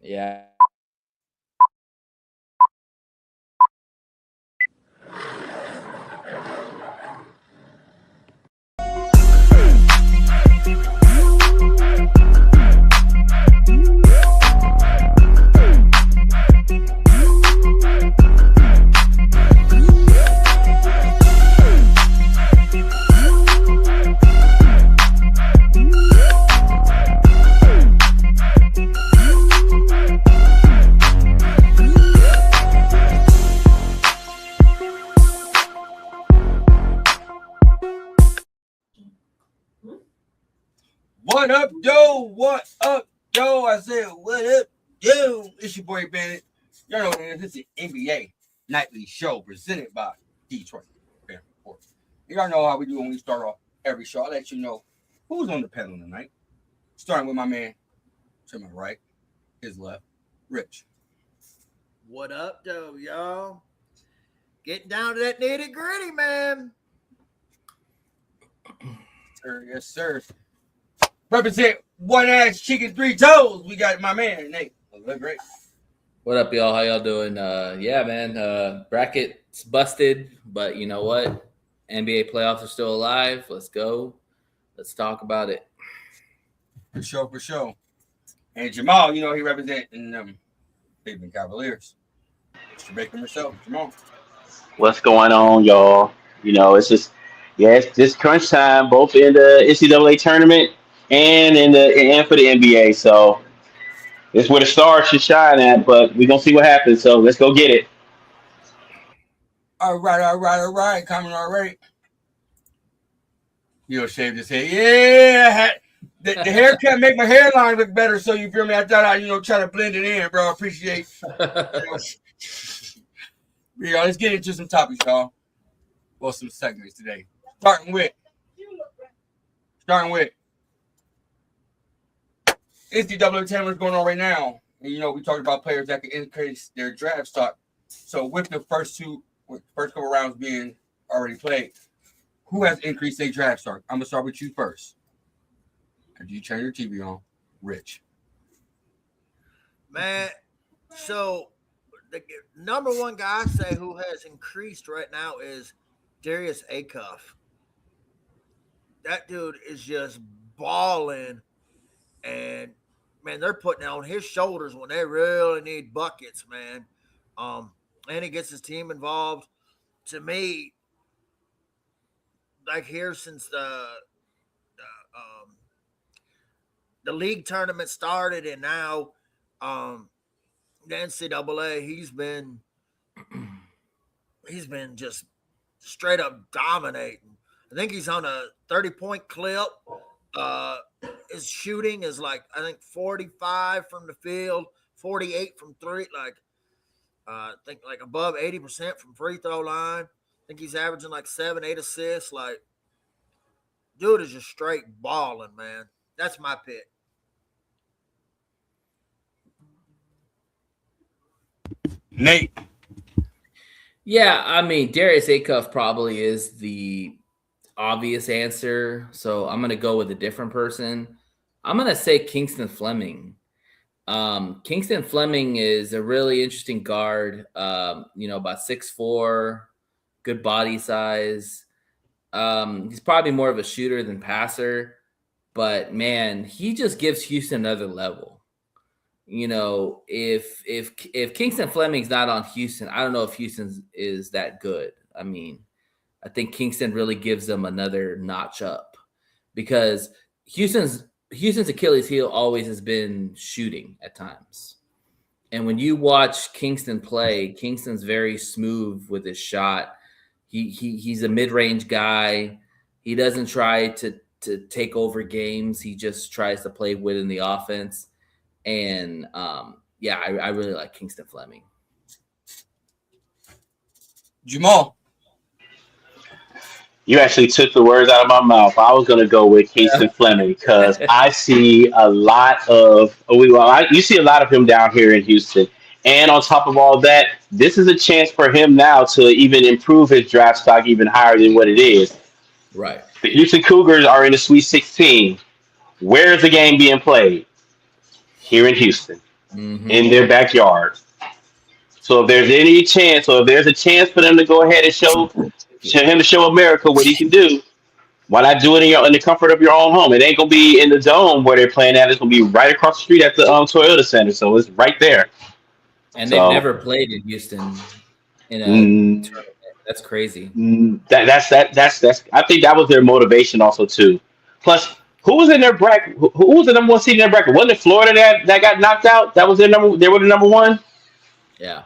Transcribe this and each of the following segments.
Yeah. What up, Joe? What up, Joe? I said, what up, Joe? It's your boy Bandit. Y'all know what it is. It's the NBA nightly show presented by DetroitFanReport. Y'all know how we do when we start off every show. I'll let you know who's on the panel tonight. Starting with my man to my right, his left, Rich. What up, though, y'all? Getting down to that nitty gritty, man. Sir, yes, sir. Represent one ass chicken, three toes. We got my man, Nate. Look great. What up, y'all? How y'all doing? Yeah, man. Bracket's busted, but you know what? NBA playoffs are still alive. Let's go. Let's talk about it. For sure. And Jamal, you know, he representing Cleveland Cavaliers. Mr. Baker himself, Jamal. What's going on, y'all? You know, it's just crunch time, both in the NCAA tournament and for the NBA. So it's where the stars should shine at, but we're gonna see what happens. So let's go get it. All right. Coming already. He'll shave his head. Yeah. The haircut make my hairline look better, so you feel me? I thought I'd, try to blend it in, bro. I appreciate Yeah, let's get into some topics, y'all. Well, some segments today. Starting with NCAA tournament going on right now. And, we talked about players that can increase their draft stock. So with the first couple rounds being already played, who has increased their draft stock? I'm going to start with you first. After you turn your TV on, Rich. Man, so the number one guy I say who has increased right now is Darius Acuff. That dude is just balling, and man, they're putting it on his shoulders when they really need buckets, man. And he gets his team involved. To me, like here since the league tournament started, and now the NCAA, he's been just straight up dominating. I think he's on a 30-point clip. His shooting is like, I think 45 from the field, 48 from three. I think like above 80% from free throw line. I think he's averaging like 7-8 assists. Like, dude is just straight balling, man. That's my pick. Nate. Yeah, I mean, Darius Acuff probably is the obvious answer. So I'm going to go with a different person. I'm going to say Kingston Fleming. Kingston Fleming is a really interesting guard, about 6'4", good body size. He's probably more of a shooter than passer, but man, he just gives Houston another level. If Kingston Fleming's not on Houston, I don't know if Houston is that good. I mean, I think Kingston really gives them another notch up, because Houston's Achilles heel always has been shooting at times. And when you watch Kingston play, Kingston's very smooth with his shot. He's a mid-range guy. He doesn't try to take over games. He just tries to play within the offense. And I really like Kingston Fleming. Jamal. You actually took the words out of my mouth. I was going to go with Kingston Fleming because I see a lot of you see a lot of him down here in Houston. And on top of all that, this is a chance for him now to even improve his draft stock even higher than what it is. Right. The Houston Cougars are in the Sweet 16. Where is the game being played? Here in Houston. in their backyard. So if there's any chance, or if there's a chance for them to go ahead and show America what he can do, why not do it in the comfort of your own home? It ain't gonna be in the dome where they're playing at. It's gonna be right across the street at the Toyota Center. So it's right there. And they've never played in Houston in a tournament. That's crazy. That's. I think that was their motivation also too. Plus, who was in their bracket? Who was the number one seed in their bracket? Wasn't it Florida that got knocked out? That was their number. They were the number one. Yeah.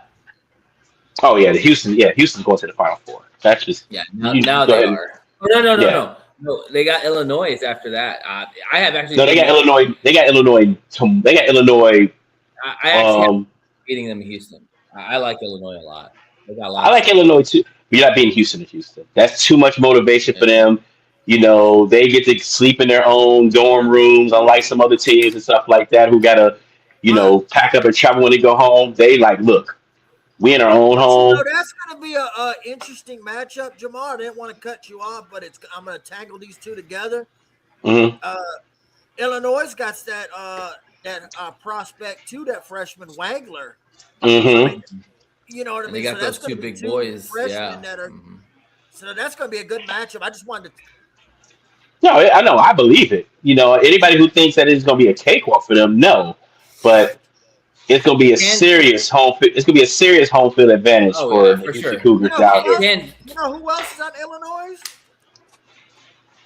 Oh yeah, Houston's going to the Final Four. That's just Now they are. No. No, they got Illinois after that. I have actually. No, they got Illinois. They got Illinois. They got Illinois. I actually have beating them in Houston. I like Illinois a lot. They got a lot. I like Illinois too. But you're not beating Houston in Houston. That's too much motivation for them. You know, they get to sleep in their own dorm rooms, unlike some other teams and stuff like that who gotta, pack up and travel when they go home. They like, look, we in our own home. So that's going to be a interesting matchup, Jamar. I didn't want to cut you off, but I'm going to tangle these two together. Mm-hmm. Illinois got that prospect too, that freshman Wagler. Mm-hmm. You know what I mean? They got those two big boys. Yeah. So that's going to be a good matchup. I just wanted to. No, I know. I believe it. Anybody who thinks that it's going to be a cakewalk for them, no. But it's going to be a serious home. It's going to be a serious home field advantage for the Houston Cougars down here. You know who else is on Illinois?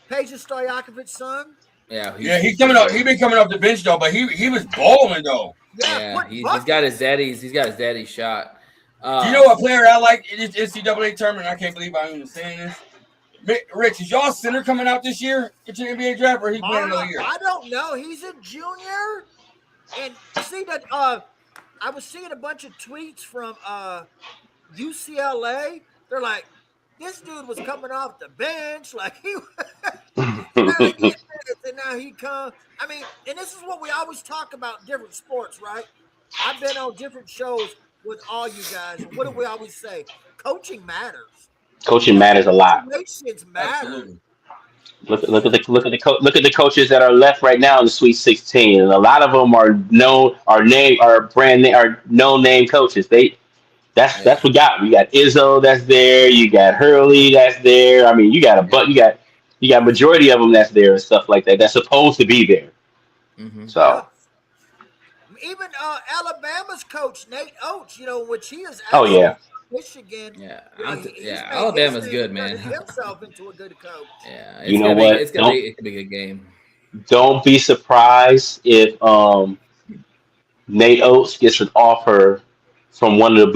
Paige Stojakovic's son. Yeah, he's coming up. He's been coming off the bench though, but he was balling though. Yeah, he's got his daddy's. He's got his daddy's shot. Do you know what player I like in this NCAA tournament? I can't believe I'm even saying this. Rich, is y'all center coming out this year into the NBA draft, or he playing another year? I don't know. He's a junior, and see that I was seeing a bunch of tweets from UCLA. They're like, this dude was coming off the bench, like he. And now he come. I mean, and this is what we always talk about in different sports, right? I've been on different shows with all you guys. And what do we always say? Coaching matters. Coaching matters a lot. Situations matter. Look at the coaches that are left right now in the Sweet 16, and a lot of them are known name coaches. That's what got them. You got Izzo that's there. You got Hurley that's there. I mean, you got majority of them that's there and stuff like that. That's supposed to be there. Mm-hmm. So. Even Alabama's coach Nate Oates, which he is. Oh yeah. Michigan. Yeah, Alabama's good, man. Himself into a good coach. Yeah, it's gonna be a good game. Don't be surprised if Nate Oates gets an offer from one of the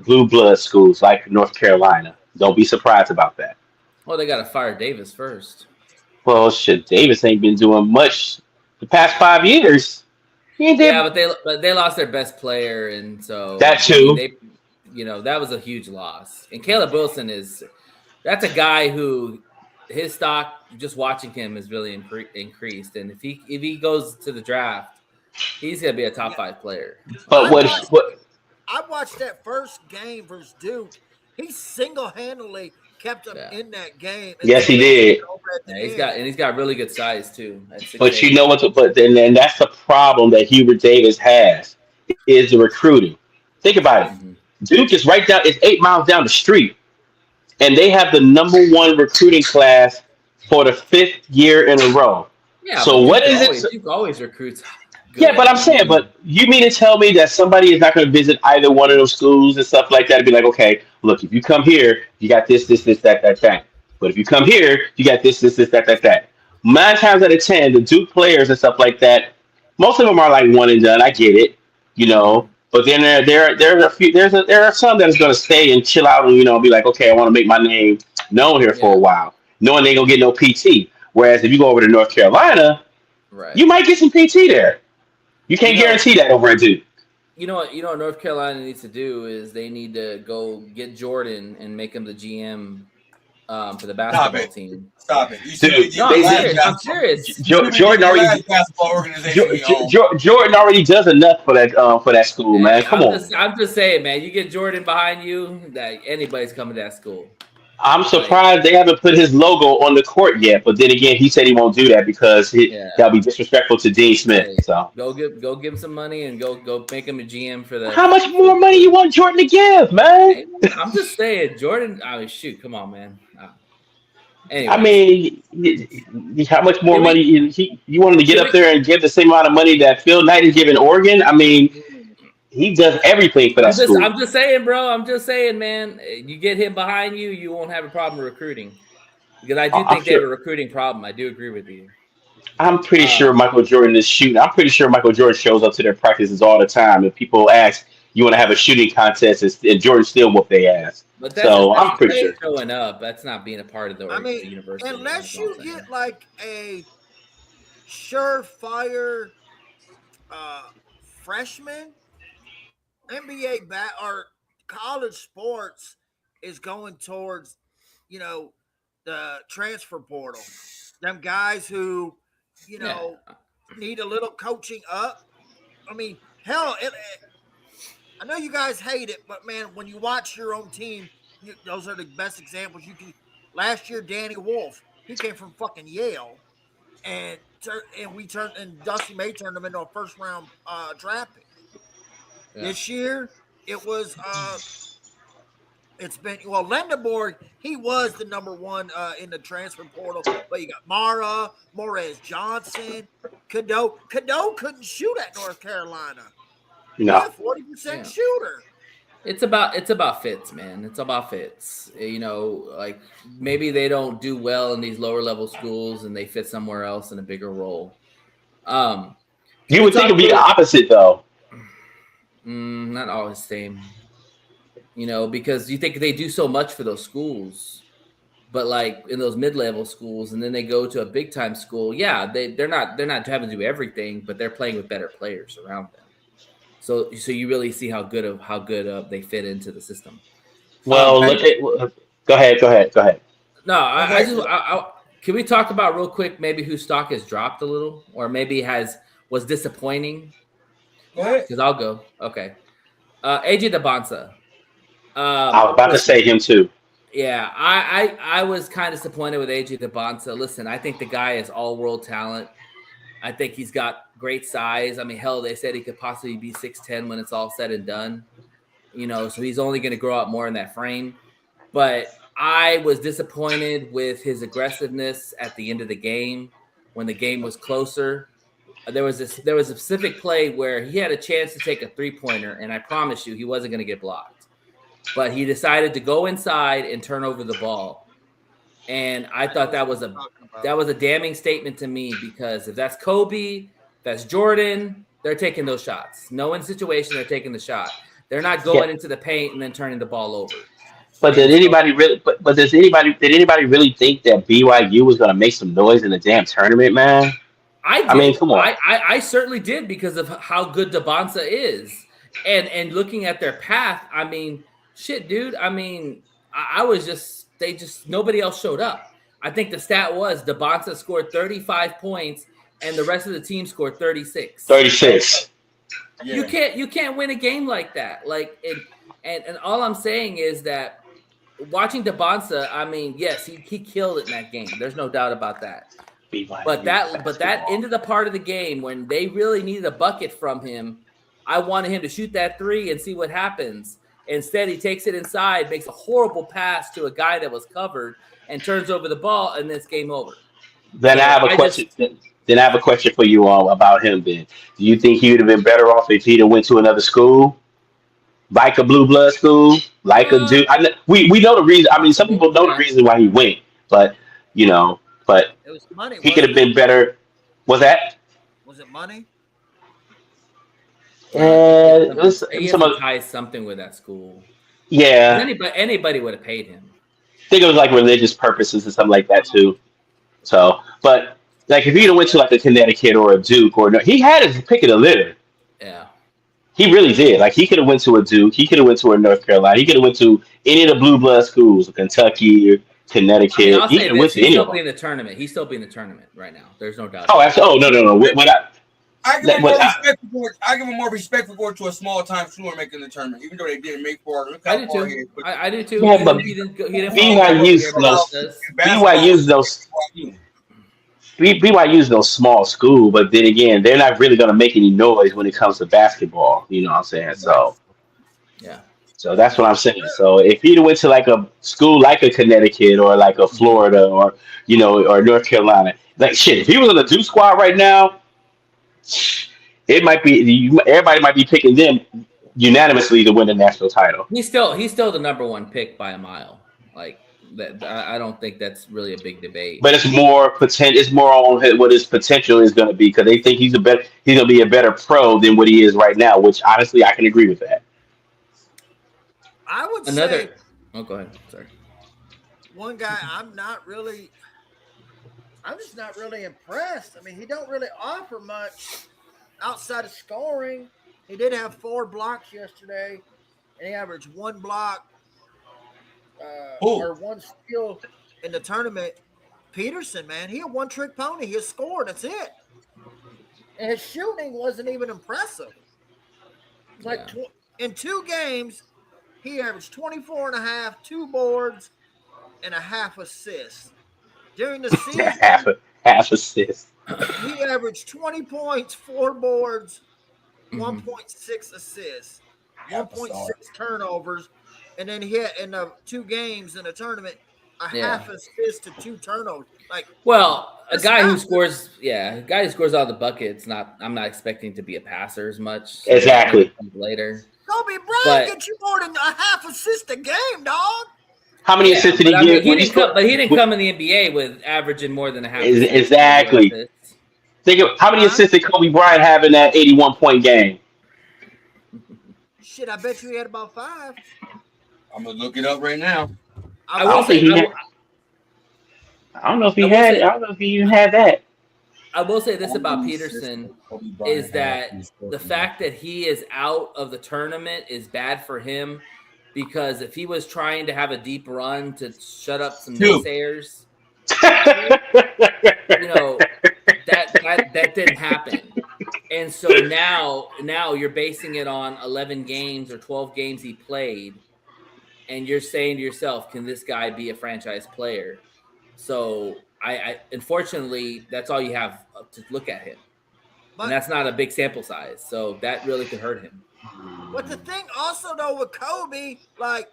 blue blood schools like North Carolina. Don't be surprised about that. Well, they got to fire Davis first. Well, shit, Davis ain't been doing much the past 5 years. Yeah, but they lost their best player, and so that too. That was a huge loss. And Caleb Wilson that's a guy who his stock, just watching him, is really increased. And if he goes to the draft, he's gonna be a top 5 player. But what I watched that first game versus Duke. He single-handedly kept them in that game. Yes, he did. Yeah, he's got really good size too. But you know what? But then that's the problem that Hubert Davis has is the recruiting. Think about it. Mm-hmm. Duke is right down. It's 8 miles down the street, and they have the #1 recruiting class for the 5th year in a row. Yeah. So what is it? Duke always recruits. Yeah, but I'm saying, but you mean to tell me that somebody is not going to visit either one of those schools and stuff like that and be like, okay, look, if you come here, you got this, that. But if you come here, you got this, that. 9 times out of 10, the Duke players and stuff like that, most of them are like one and done. I get it, But then there are some that is going to stay and chill out and be like, okay, I want to make my name known here for a while, knowing they ain't gonna get no PT. Whereas if you go over to North Carolina, you might get some PT there. You can't guarantee that over at Duke. You know what North Carolina needs to do is they need to go get Jordan and make him the GM for the basketball team. Stop it. I'm serious. Jordan already does enough for that school, man. Come on. I'm just saying, man. You get Jordan behind you, that anybody's coming to that school. I'm Like, surprised they haven't put his logo on the court yet. But then again, he said he won't do that because yeah. that'll be disrespectful to Dean Smith. Hey, So, go give him some money and go make him a GM for the how much for, more money you for want Jordan to give, man? Hey, man, I'm just saying, Jordan. I mean, shoot, come on, man. I Anyways, mean, how much more can money we? you want him to get Can up we? there and give the same amount of money that Phil Knight is giving Oregon? I mean, he does everything for that school. I'm just saying, bro. I'm just saying, man. You get him behind you, you won't have a problem recruiting because I do I'm think they have sure. a recruiting problem. I do agree with you. I'm pretty sure Um, Michael Jordan is shooting. I'm pretty sure Michael Jordan shows up to their practices all the time. And people ask, "You want to have a shooting contest?" And Jordan still whoop their ass. but So that's I'm pretty just sure. showing up. That's not being a part of I mean, the university. That's unless all I'm you saying. get like a surefire uh, freshman, NBA bat or college sports is going towards, you know, the transfer portal. Them guys who, you Yeah, know, need a little coaching up. I mean, hell, I know you guys hate it, but man, when you watch your own team, those are the best examples you can. Last year, Danny Wolf, he came from fucking Yale, and we turned and Dusty May turned him into a first round draft pick. yeah. This year, it was it's been well, Lendeborg, he was the number one in the transfer portal, but you got Mara, Morez Johnson, Cadeau. Cadeau couldn't shoot at North Carolina. He No. a 40% Yeah. shooter. It's about fits, man. It's about fits. Like maybe they don't do well in these lower level schools and they fit somewhere else in a bigger role. Can You we would think talk it'd be the real? opposite, though. Not always the same. Because you think they do so much for those schools, but like in those mid level schools, and then they go to a big time school. Yeah, they're not having to do everything, but they're playing with better players around them. So you really see how good they fit into the system. Well, Can look we? at. Go ahead. Go ahead. Go ahead. No, I Okay. just can we talk about real quick maybe whose stock has dropped a little, or maybe was disappointing? Go ahead. Because I'll go. Okay, AJ DeBonsa. I was about to Listen, say him too. yeah, I was kind of disappointed with AJ DeBonsa. Listen, I think the guy is all world talent. I think he's got great size. I mean, hell, they said he could possibly be 6'10" when it's all said and done. So he's only going to grow up more in that frame. But I was disappointed with his aggressiveness at the end of the game when the game was closer. There was a specific play where he had a chance to take a 3-pointer, and I promise you he wasn't going to get blocked. But he decided to go inside and turn over the ball. And I thought that was a damning statement to me, because if that's Kobe, that's Jordan, they're taking those shots. No in situation, they're taking the shot. They're not Yeah. going into the paint and then turning the ball over. But And so did anybody really think that BYU was going to make some noise in the damn tournament, man? I I mean, did. come on. I certainly did, because of how good Dabonsa is. And looking at their path, I mean, shit, dude. I mean, I was nobody else showed up. I think the stat was Dabonsa scored 35 points and the rest of the team scored 36. 36. Yeah. You can't win a game like that. Like and all I'm saying is that watching Dabonsa, I mean, yes, he killed it in that game. There's no doubt about that. BYU But that basketball. into the part of the game when they really needed a bucket from him, I wanted him to shoot that 3 and see what happens. Instead, he takes it inside, makes a horrible pass to a guy that was covered, and turns over the ball, and then it's game over. Then I So have a question. Then I have a question for you all about him. Then, do you think he would have been better off if he'd have went to another school, like a blue blood school, like a uh, dude? We know the reason. I mean, some people know the reason why he went, but but It was money, he could have wasn't it? been better. Was that? Was it money? It was he has some to of tie something with that school. yeah. Anybody would have paid him. I think it was like religious purposes and something like that too. So, but like if he'd have went to like a Connecticut or a Duke or no, he had his pick of the litter. Yeah. He really did. Like he could have went to a Duke. He could have went to a North Carolina. He could have went to any of the blue blood schools, Kentucky, I mean, Connecticut. I'll He say could have went this: to any of them. He's still be in the tournament right now. There's no doubt Oh, about actually, that. oh no. When I give him more respect for it. I give him more respect for going to a small time school and making the tournament, even though they didn't make for it. I do too. I do too. Yeah, but He didn't BYU's no small school, but then again, they're not really going to make any noise when it comes to basketball. You know what I'm saying? Yeah. So that's what I'm saying. So if he'd went to like a school like a Connecticut or like a Florida or or North Carolina, like shit, if he was on the Duke squad right now, it might be everybody might be picking them unanimously to win the national title. He's still the number one pick by a mile. Like that, I don't think that's really a big debate. But it's more potential. It's more on what his potential is going to be because they think he's going to be a better pro than what he is right now. Which honestly, I can agree with that. I would say. Oh, go ahead. Sorry. One guy I'm just not really impressed. I mean, he don't really offer much outside of scoring. He did have 4 blocks yesterday, and he averaged 1 block or 1 steal in the tournament. Peterson, man, he a one-trick pony. He scored. That's it. And his shooting wasn't even impressive. Like in 2 games, he averaged 24.5, 2 boards, and a half assist. During the season, half assist. He averaged 20 points, 4 boards, 1.6 assists, 1.6 turnovers, and then he had in the 2 games in the tournament a half assist to 2 turnovers. Like, a guy who scores out of the bucket. It's not. I'm not expecting to be a passer as much. So exactly. Later, Kobe Bryant gets you more than a half assist a game, dog. How many assists did he give? But he didn't come in the NBA with averaging more than a half. Exactly. Think of how many assists did Kobe Bryant have in that 81-point game? Shit, I bet you he had about 5. I'm gonna look it up right now. I don't know if he even had that. I will say this about Peterson is that the fact that he is out of the tournament is bad for him. Because if he was trying to have a deep run to shut up some naysayers, that didn't happen. And so now you're basing it on 11 games or 12 games he played, and you're saying to yourself, can this guy be a franchise player? So I unfortunately, that's all you have to look at him. And that's not a big sample size. So that really could hurt him. But the thing also, though, with Kobe, like,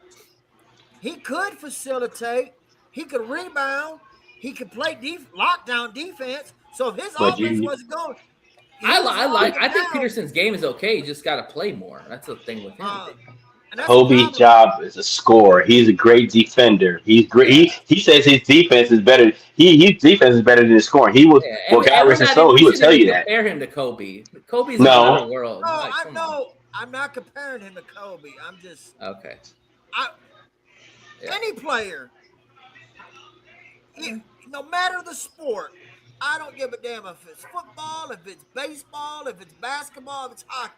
he could facilitate, he could rebound, he could play lockdown defense. So if his offense wasn't going, I think Peterson's game is okay. He just got to play more. That's the thing with him. Kobe's job is a scorer. He's a great defender. He's great. He says his defense is better. His defense is better than his scoring. He was he would tell you that. Compare him to Kobe. Kobe's in another world. No, I know. I'm not comparing him to Kobe. I'm just okay. Any player, no matter the sport, I don't give a damn if it's football, if it's baseball, if it's basketball, if it's hockey.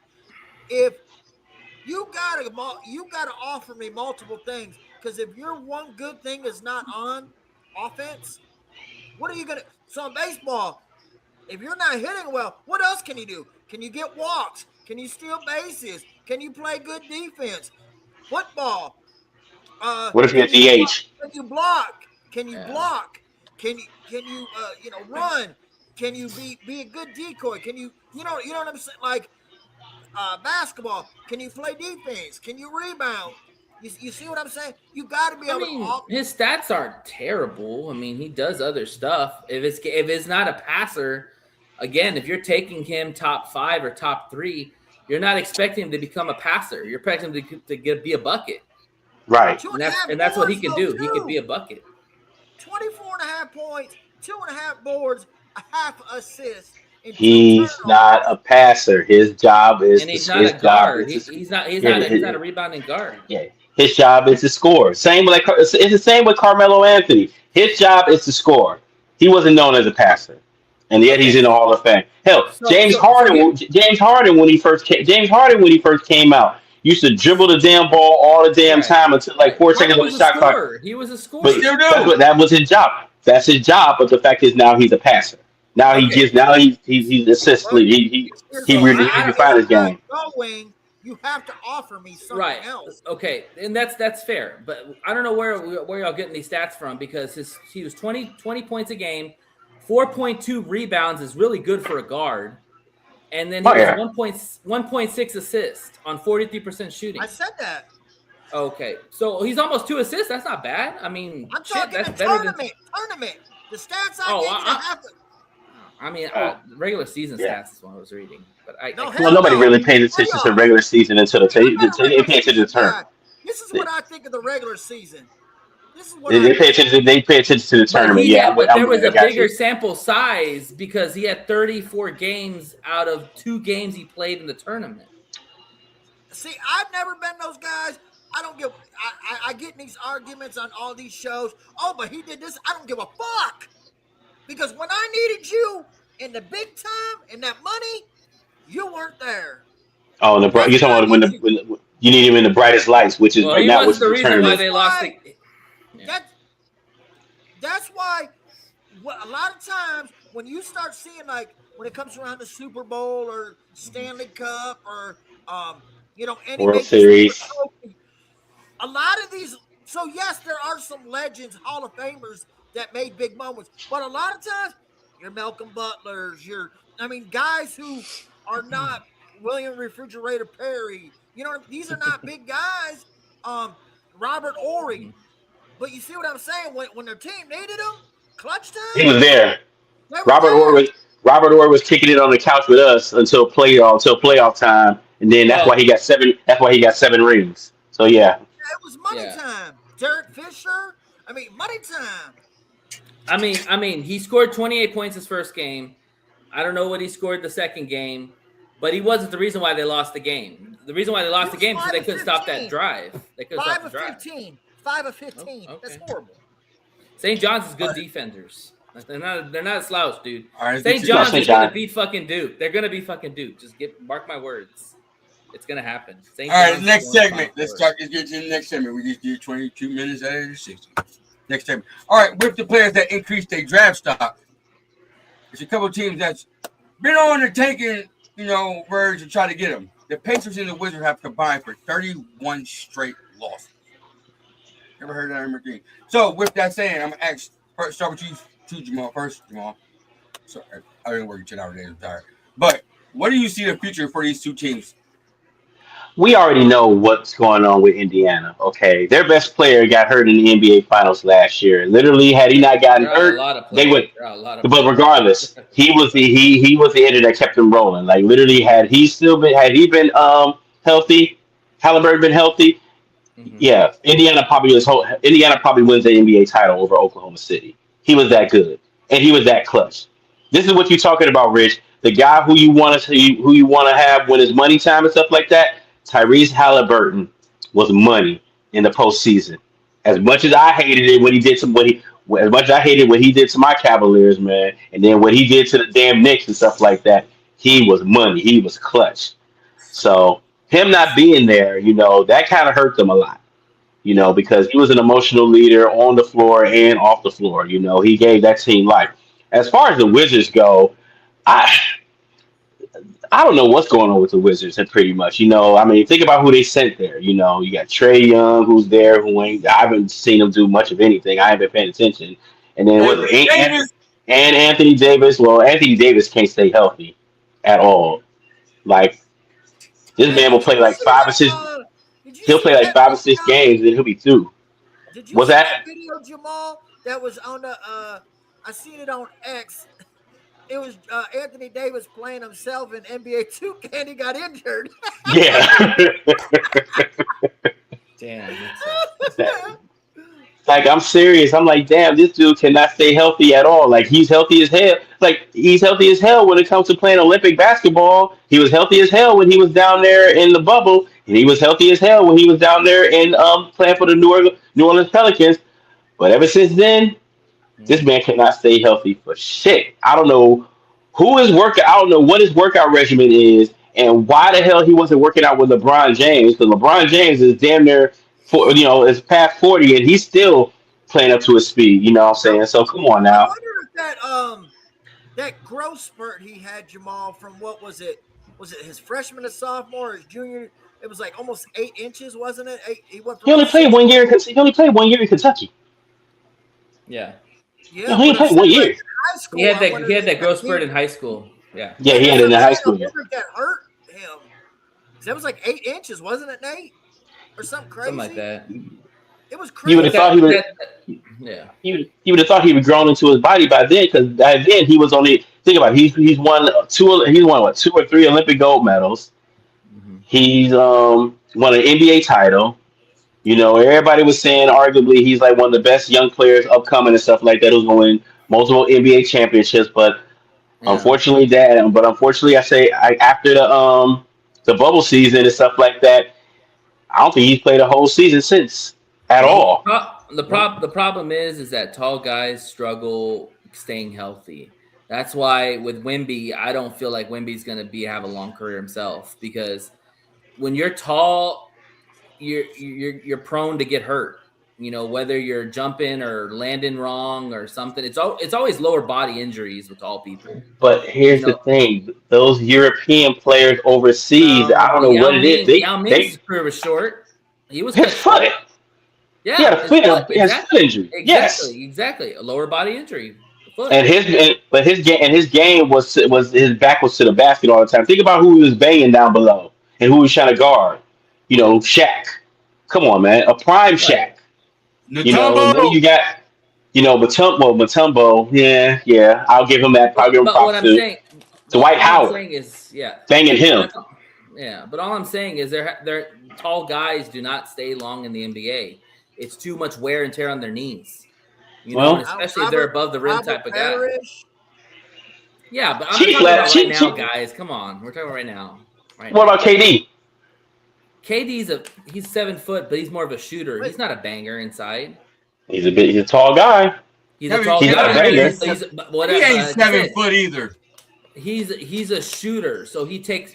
If you gotta offer me multiple things, because if your one good thing is not on offense, what are you gonna? So in baseball, if you're not hitting well, what else can you do? Can you get walks? Can you steal bases? Can you play good defense? Football. What if you're a DH? Can you block? Can you block? Can you run? Can you be a good decoy? Can you know what I'm saying? Like basketball. Can you play defense? Can you rebound? You see what I'm saying? You got to be able to. His stats aren't terrible. I mean, he does other stuff. If it's not a passer, again, if you're taking him top 5 or top 3, you're not expecting him to become a passer. You're expecting him to be a bucket. Right. And that's what he can do. He can be a bucket. 24.5 points, 2.5 boards, a half assist. He's not a passer. His job is he's not a guard. He's not a rebounding guard. Yeah. His job is to score. It's the same with Carmelo Anthony. His job is to score. He wasn't known as a passer, and yet he's in the Hall of Fame. Hell, James Harden when he first came out used to dribble the damn ball all the damn time until like 4 seconds on the shot clock. He was a scorer. But that was his job. That's his job. But the fact is now he's a passer. Now he Okay, gives. Now he's assists. Well, here's He the so thing: really I if redefined his I'm not game. going, you have to offer me something right. else. Okay, and that's fair. But I don't know where y'all getting these stats from because he was 20 points a game, 4.2 rebounds is really good for a guard, and then he Oh was yeah. 1.6 assists on 43% I shooting. said that. Okay, so he's almost 2 assists. That's not bad. I mean, I'm shit, talking that's the better than. tournament. The stats I Oh, gave you to have. I mean, Oh regular season yeah. stats is what I was reading, but I No, Well, hell couldn't. nobody no. really pays Are attention to y'all? regular season until the I'm not a they regular pay attention to season the turn. guy. This is They, what I think of the regular season. This is what they I pay think. attention. They pay attention to the But tournament. Yeah, but there was I a got bigger you. sample size because he had 34 games out of 2 games he played in the tournament. See, I've never been those guys. I don't give. I get in these arguments on all these shows. Oh, but he did this. I don't give a fuck because when I needed you in the big time and that money, you weren't there. Oh, That's you're when I talking about need you. when you need him in the brightest lights, which is Well, right he now, which wasn't is the the reason why tournament. That's they lost why. the. Yeah. That's that's why. A lot of times when you start seeing like when it comes around the Super Bowl or Stanley Cup or any World major sport Series. trophy, a lot of these. So yes, there are some legends, Hall of Famers that made big moments, but a lot of times you're Malcolm Butlers, guys who are not William Refrigerator Perry. These are not big guys. Robert Ory, but you see what I'm saying? When their team needed them, clutch He time, was there. they were Robert Orr there. was Robert Orr was kicking it on the couch with us until playoff time, and then that's why Well, he got seven. That's why he got 7 rings. So yeah, It was money yeah. time. Derek Fisher. Money time. I mean, he scored 28 points his first game. I don't know what he scored the second game, but he wasn't the reason why they lost the game. The reason why they He lost the was game is because five they of couldn't stop that 15. drive. They couldn't stop Five the of drive. 15. Five of Oh, 15. That's okay. horrible. St. John's is All good right, defenders. They're not a slouch, dude. all right, let's get St. to no, John's St. is gonna John. beat fucking Duke. They're gonna be fucking Duke. Just mark my words. It's gonna happen. St. all right. John's is Next going to the Final segment. Let's Four. start. Let's get to the next segment. We just did 22 minutes out of the 60. Next segment. All right, with the players that increased their draft stock, there's a couple of teams that's been on the tanking, verge to try to get them. The Pacers and the Wizards have combined for 31 straight losses. Never heard of that ever again. So with that saying, I'm gonna start with you, Jamal. First, Jamal. Sorry, I didn't work 10 hour days. I'm tired. But what do you see the future for these two teams? We already know what's going on with Indiana. Okay, their best player got hurt in the NBA Finals last year. Literally, had he not gotten There are a hurt, lot of they players. would. There are a lot of But players. regardless, he was the hitter that kept them rolling. Like literally, had he been healthy, Halliburton been healthy, Mhm. yeah, Indiana probably wins the NBA title over Oklahoma City. He was that good, and he was that clutch. This is what you're talking about, Rich. The guy who you want to have when it's money time and stuff like that. Tyrese Halliburton was money in the postseason. As much as I hated it when he did some when he as much as I hated what he did to my Cavaliers, man, and then what he did to the damn Knicks and stuff like that, he was money. He was clutch. So him not being there, that kind of hurt them a lot, because he was an emotional leader on the floor and off the floor. He gave that team life. As far as the Wizards go, I I don't know what's going on with the Wizards. And pretty much, I mean, think about who they sent there. You got Trey Young, who's there, who ain't. I haven't seen him do much of anything. I haven't been paying attention. And then what? Anthony Davis. And Anthony Davis. Well, Anthony Davis can't stay healthy at all. Like this Hey, man will did play you like see five or that? six. Did you He'll see play like that 5 or 6 video? games, and he'll be through. Did you What's see that that? video, Jamal? That was on the. I seen it on X. It was Anthony Davis playing himself in NBA 2K and he got injured. Yeah. Damn. Like I'm serious. I'm like, damn, this dude cannot stay healthy at all. Like he's healthy as hell. Like he's healthy as hell when it comes to playing Olympic basketball. He was healthy as hell when he was down there in the bubble, and he was healthy as hell when he was down there in playing for the New Orleans Pelicans. But ever since then, this Mhm. man cannot stay healthy for shit. I don't know who his workout. I don't know what his workout regimen is, and why the hell he wasn't working out with LeBron James. Because LeBron James is damn near is past 40, and he's still playing up to his speed. You know what I'm I, saying? So come on I now. wonder if that growth spurt he had, Jamal, from what was it? Was it his freshman to sophomore, or his junior? It was like almost 8 inches, wasn't it? He went He from only like played 6. 1 year. He only played 1 year in Kentucky. Yeah. He Yeah, only but I'm played saying 1 year. like in high He school, had I that wonder he had if that growth spurt he, in high school. Yeah. Yeah, yeah, he that's had it what in I'm high saying. I school. Yeah. wonder if that hurt him. 'Cause that was like 8 inches, wasn't it, Nate? Or something Something like crazy? that. It was You would But have thought crazy. he would. yeah. He would have thought he would grown into his body by then, because by then he was only, think about it, he's won two, he's won what, 2 or 3 Olympic gold medals. Mhm. He's won an NBA title. You know, everybody was saying arguably he's like one of the best young players upcoming and stuff like that, who's going to win multiple NBA championships. But Yeah. unfortunately, I say after the bubble season and stuff like that, I don't think he's played a whole season since at The all. the problem is that tall guys struggle staying healthy. That's why with Wemby, I don't feel like Wemby's going to have a long career himself, because when you're tall, you're prone to get hurt. You know, whether you're jumping or landing wrong or something. It's always lower body injuries with tall people. But You here's the know, thing: those European players overseas, I no, don't know what it is. Yao Ming's They career was short. He was his cut foot. short. He had Yeah, a his foot, foot. his foot injury. Yes, Exactly. A lower body injury. The foot. and his game was his back was to the basket all the time. Think about who he was banging down below and who he was trying to guard. You know, Shaq. Come on, man, a prime Right. Shaq. You know, and then Natumbo. you got Matumbo. Yeah. I'll give him that. I'll give him But what props I'm to saying, Dwight all I'm Howard saying is, yeah, banging him. that's all, yeah. But all I'm saying is, they're tall guys do not stay long in the NBA. It's too much wear and tear on their knees. You know, and Well, especially if they're above the rim Robert type of guy. Parrish. Yeah, but I'm cheap talking about lad. right now, Cheap. guys. Come on, we're talking about right now. Right What about now. KD? He's 7 foot, but he's more of a shooter. Wait, He's not a banger inside. He's a tall guy. He's a Kevin, tall He's not a guy, but banger. but he whatever. ain't Like I 7 said, foot either. he's a shooter. So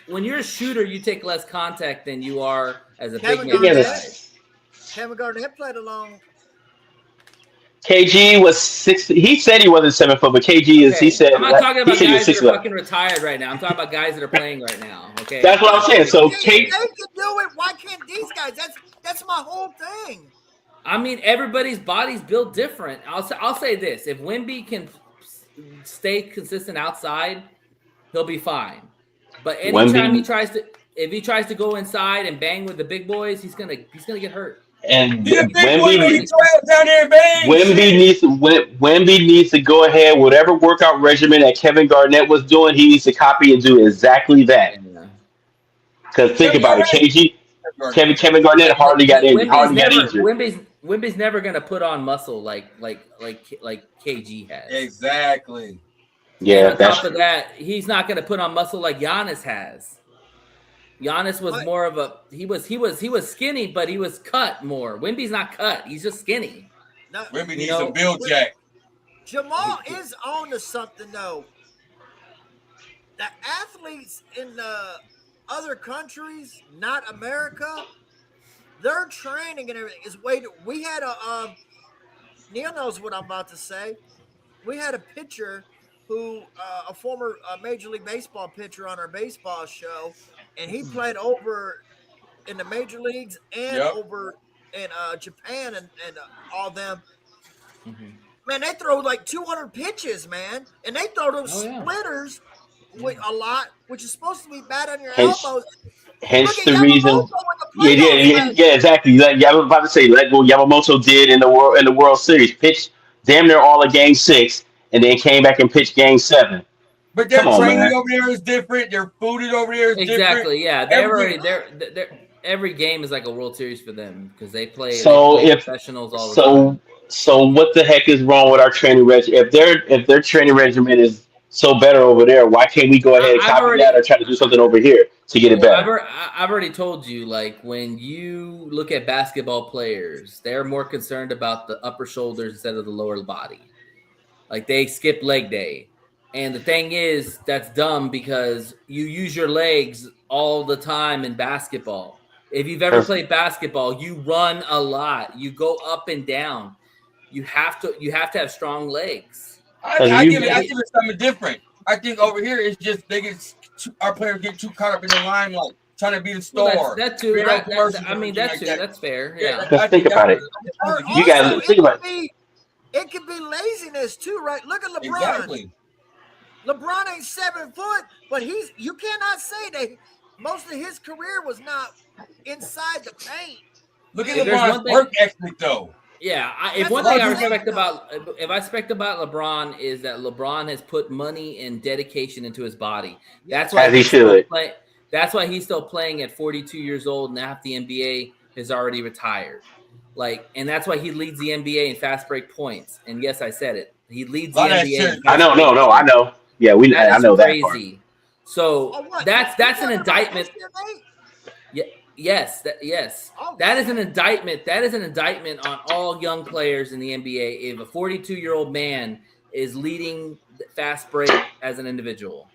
when you're a shooter, you take less contact than you are as a Kevin big man He has Garnett. inside. Kevin Garnett played along. KG was 6. He said he wasn't 7 foot, but KG is. He Okay, said I'm not talking he about said he was guys that 6 are foot. fucking retired right now. I'm talking about guys that are playing right now. Okay. That's what I'm saying. So They K, can do it. Why can't these guys? That's my whole thing. I mean, everybody's body's built different. I'll say this: if Wemby can stay consistent outside, he'll be fine. But anytime Wemby if he tries to go inside and bang with the big boys, he's gonna get hurt. and He's a big boy, but he Wemby trails down there and bangs. Wemby needs to go ahead, whatever workout regimen that Kevin Garnett was doing, he needs to copy and do exactly that. Yeah. Because think Kevin about it, Garnett. Kevin Garnett hardly got injured. Wemby's never gonna put on muscle like KG has. Exactly. Yeah, And on that's top of that, he's not gonna put on muscle like Giannis has. Giannis was more of a he was skinny, but he was cut more. Wemby's not cut; he's just skinny. No, Wemby needs know, some Bill Jack. Jamal is on to something though. The athletes in the other countries, not America, their training and everything is way. We had Neil knows what I'm about to say. We had a pitcher who, a former Major League Baseball pitcher on our baseball show, and he played over in the major leagues and over in Japan and all them. Mm-hmm. Man, they throw like 200 pitches, man, and they throw those splitters with a lot, which is supposed to be bad on your elbows. Hence Look the at reason. Yamamoto in the playoffs. Yeah, exactly. Like I was about to say, like what Yamamoto did in the World Series, pitched damn near all of Game 6, and then came back and pitched Game 7. But their Come on, training man. over there is different. Their food is over there is different. Exactly. Yeah, every game is like a World Series for them because they play professionals all the time. So what the heck is wrong with our training regimen? If their training regimen is so better over there, why can't we go ahead and copy that or try to do something over here to get it better? I've already told you, like when you look at basketball players, they're more concerned about the upper shoulders instead of the lower body. Like they skip leg day. And the thing is, that's dumb because you use your legs all the time in basketball. If you've ever played basketball, you run a lot. You go up and down. You have to have strong legs. I give it something different. I think over here it's just our players get too caught up in the limelight, trying to be the star. Well, that too. Being on commercials I and mean, everything that like too. that. That's fair. Yeah, Yeah. Because think about it. Or You guys also, think about it could be laziness too, right? Look at LeBron. Exactly. LeBron ain't 7 foot, but you cannot say that most of his career was not inside the paint. Look at If there's LeBron's one thing- work ethic, though. Yeah, if That's one what thing I I'm respect saying, about LeBron is that LeBron has put money and dedication into his body. That's As why he should. That's why he's still playing at 42 years old, and half the NBA has already retired. And that's why he leads the NBA in fast break points. And yes, I said it. He leads the A lot of that NBA. shit- in I fast break know. I points. know. Yeah, That I is know that part. crazy. So Oh, what? that's You an talking about indictment. this year, Nate? Yes. Oh, That is an indictment. That is an indictment on all young players in the NBA. If a 42-year-old man is leading the fast break as an individual.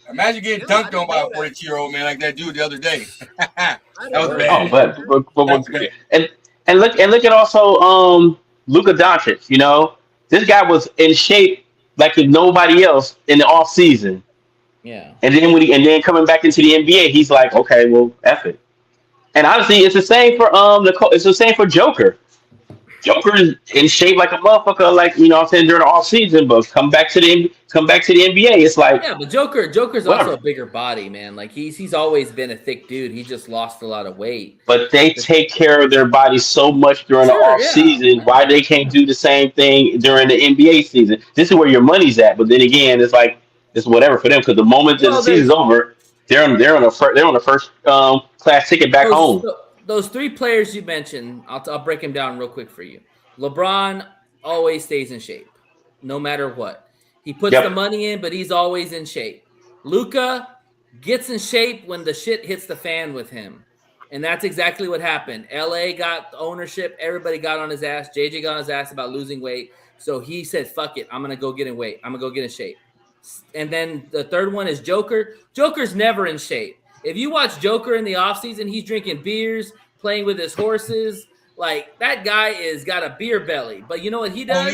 Imagine getting Dude, I dunked didn't on by know a that. 42-year-old man like that dude the other day. I That didn't was know bad. that. But That's and look at also Luka Doncic. You know, this guy was in shape like nobody else in the off season, Yeah. and then coming back into the NBA, he's like, okay, well, F it. And honestly, it's the same for it's the same for Joker. Joker is in shape like a motherfucker, like I'm saying during the off season, but come back to the NBA, it's like Yeah, but Joker's whatever. also a bigger body, man. Like he's always been a thick dude. He just lost a lot of weight. But they take care of their bodies so much during the Sure, off yeah. season. Why they can't do the same thing during the NBA season? This is where your money's at. But then again, it's like it's whatever for them because the moment that the Well, season's over, they're on the first class ticket back home. Those three players you mentioned, I'll break them down real quick for you. LeBron always stays in shape, no matter what. He puts Yep. the money in, but he's always in shape. Luka gets in shape when the shit hits the fan with him. And that's exactly what happened. LA got ownership. Everybody got on his ass. JJ got on his ass about losing weight. So he said, fuck it. I'm going to go get in weight. I'm going to go get in shape. And then the third one is Joker. Joker's never in shape. If you watch Joker in the offseason, he's drinking beers, playing with his horses. Like, that guy is got a beer belly. But you know what he does?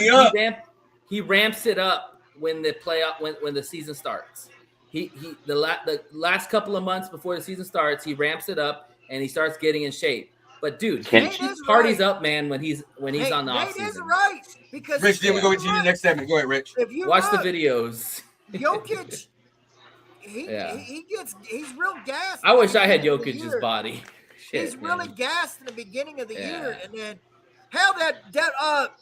He ramps it up when the playoff when the season starts. The last couple of months before the season starts, he ramps it up and he starts getting in shape. But dude, he parties up, man, when he's on the Nate offseason. is right because Rich, then we go into the next segment. Go ahead, Rich. if you Watch the look, videos. Jokic, Yeah. he's real gassed. I wish I had at the beginning of the Jokic's year. body. Shit, He's really man. gassed in the beginning of the Yeah. year, and then hell,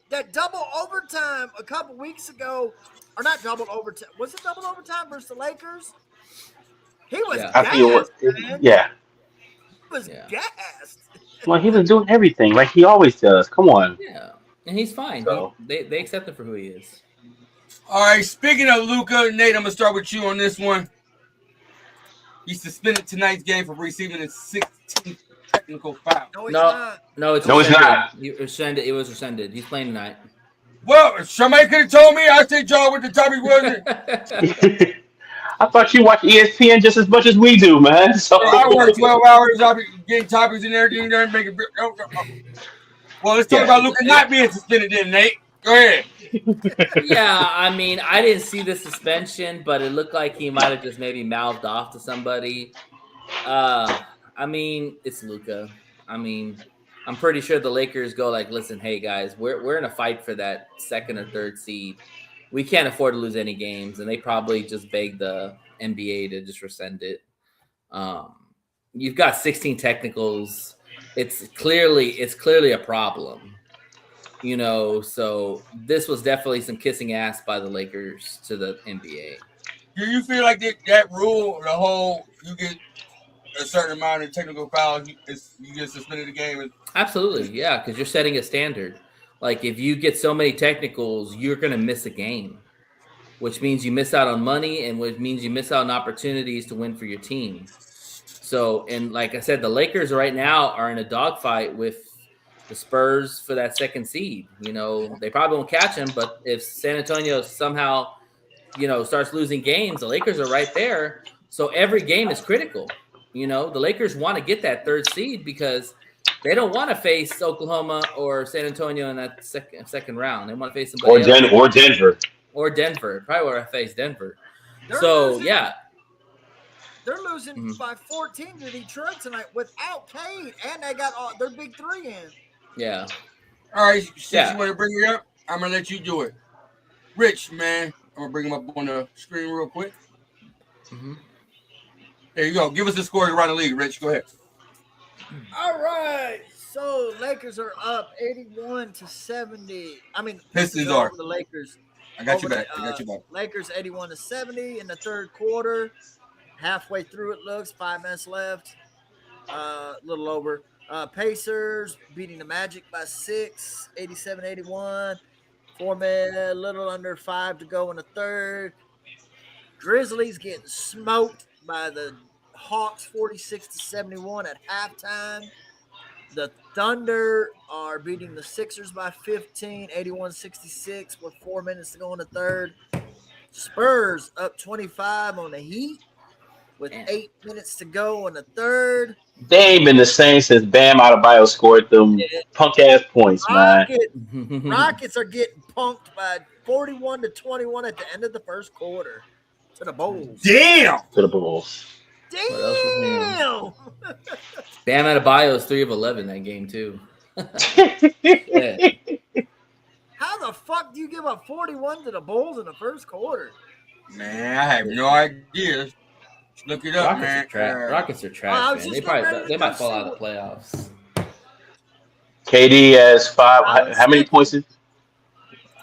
that double overtime a couple weeks ago, or not double overtime? Was it double overtime versus the Lakers? He was Yeah. I think it was, gassed, man. yeah. He was Yeah. gassed. Well, he was doing everything like he always does. Come on. Yeah, and he's fine. So- They accept him for who he is. All right, speaking of Luka, Nate, I'm going to start with you on this one. He suspended tonight's game for receiving his 16th technical foul. No, he's No. not. No, it's No, it's rescinded. not. It was rescinded. He's playing tonight. Well, somebody could have told me. I said y'all with the topic wasn't. I thought you watch ESPN just as much as we do, man. So I work 12 hours. I'll be getting topics and everything. There and make it. Well, let's talk about Luka not being suspended then, Nate. Go ahead. Yeah, I mean, I didn't see the suspension, but it looked like he might have just maybe mouthed off to somebody. I mean, it's Luka. I mean, I'm pretty sure the Lakers go like, listen, hey guys, we're in a fight for that second or third seed. We can't afford to lose any games, and they probably just begged the NBA to just rescind it. You've got 16 technicals. It's clearly a problem. So this was definitely some kissing ass by the Lakers to the NBA. Do you feel like that rule, the whole you get a certain amount of technical fouls, you get suspended the game? Absolutely, yeah, because you're setting a standard. Like if you get so many technicals, you're going to miss a game, which means you miss out on money and which means you miss out on opportunities to win for your team. So, and like I said, the Lakers right now are in a dogfight with the Spurs for that second seed. They probably won't catch him, but if San Antonio somehow, starts losing games, the Lakers are right there. So every game is critical. The Lakers want to get that third seed because they don't want to face Oklahoma or San Antonio in that second round. They want to face somebody else. Or Denver. Or Denver. Probably want to face Denver. They're So losing, yeah, they're losing Mhm. by 14 to Detroit tonight without Cade, and they got all their big three in. yeah, All right, since you yeah. want to bring it up, I'm gonna let you do it. Rich, man, I'm gonna bring him up on the screen real quick. hmm There you go. Give us the scores around the league, Rich. Go ahead. All right, so Lakers are up 81 to 70. I mean, Pistons Pistons are are. over the Lakers. I got you Over the back. I got you back. Lakers 81 to 70 in the third quarter. Halfway through it looks 5 minutes left. A little over. Pacers beating the Magic by 6, 87-81. 4 minutes, a little under 5 to go in the third. Grizzlies getting smoked by the Hawks 46 to 71 at halftime. The Thunder are beating the Sixers by 15, 81-66 with 4 minutes to go in the third. Spurs up 25 on the Heat with Man. 8 minutes to go in the third. They ain't been the same since Bam Adebayo scored them punk ass points, man. Rockets are getting punked by 41 to 21 at the end of the first quarter to the Bulls. Damn. To the Bulls. What else was new? Damn. Bam Adebayo's 3 of 11 that game too. Yeah. How the fuck do you give up 41 to the Bulls in the first quarter? Man, I have no idea. Let's look it up, man. Rockets are I trash, was man. just getting ready to They go might fall see out of what- the playoffs. KD has 5. How many points?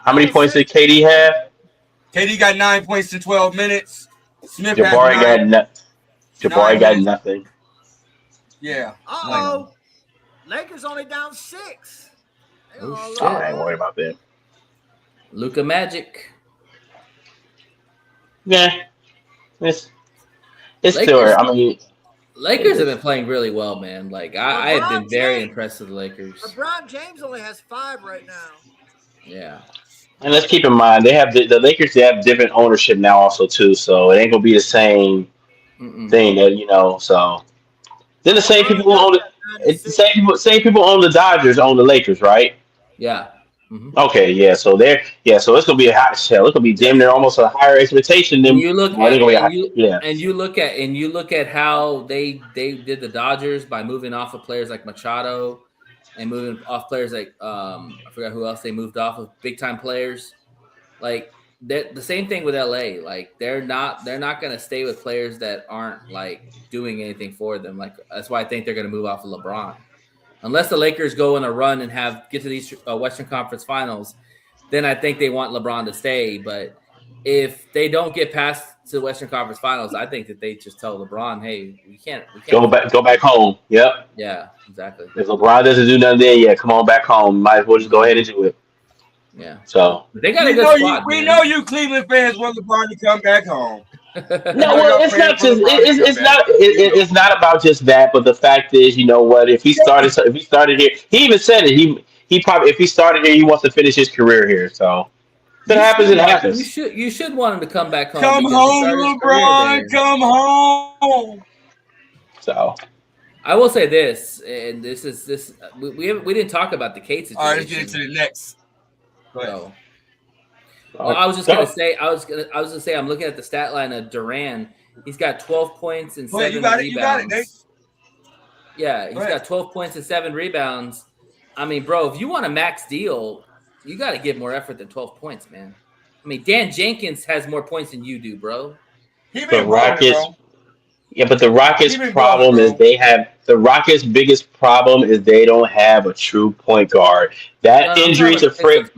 How many points did KD have? KD got 9 points in 12 minutes. Smith Jabari has nine. got nothing. Yeah. Uh-oh. Lakers only down 6. Oh, shit. I ain't worried about that. Luka Magic. Yeah. It's Lakers- still, I mean, Lakers have been playing really well, man. Like I have been LeBron very James. impressed with the Lakers. LeBron James only has 5 right now. Yeah. and let's keep in mind they have the Lakers. They have different ownership now, also too. So it ain't gonna be the same Mm-mm. thing that So then the same people who own it. It's the same people own the Dodgers own the Lakers, right? Yeah. Mhm. Okay, yeah. So so it's gonna be a hot shell. It's gonna be damn near almost a higher expectation than And you look well, at it's gonna be a and high- you yeah. and you look at how they did the Dodgers by moving off of players like Machado and moving off players like I forgot who else they moved off of, big time players. Like the same thing with LA. Like they're not gonna stay with players that aren't like doing anything for them. Like that's why I think they're gonna move off of LeBron. Unless the Lakers go on a run and get to these Western Conference Finals, then I think they want LeBron to stay. But if they don't get past to the Western Conference Finals, I think that they just tell LeBron, "Hey, we can't Go back home. Yep. Yeah, exactly. If LeBron doesn't do nothing there, yeah, come on back home. Might as well just go ahead and do it. Yeah. So But they got a good squad. We know you Cleveland fans want LeBron to come back home. no, well, it's not just it's not about just that, but the fact is, you know what? If he started here, he even said it. He probably if he started here, he wants to finish his career here. So if it happens, it happens. You should want him to come back home. Come because he home, started his career LeBron. there. Come home. So I will say this, and this we didn't talk about the Kate situation. All right, let's get into the next. Go ahead. So, well, I was just gonna say, I'm looking at the stat line of Duran. He's got 12 points and 7 rebounds. You got it, Nate. Yeah, he's got 12 points and 7 rebounds. I mean, bro, if you want a max deal, you got to give more effort than 12 points, man. I mean, Dan Jenkins has more points than you do, bro. The Rockets. Yeah, but the Rockets' problem is the Rockets' biggest problem is they don't have a true point guard. That injury to Fred.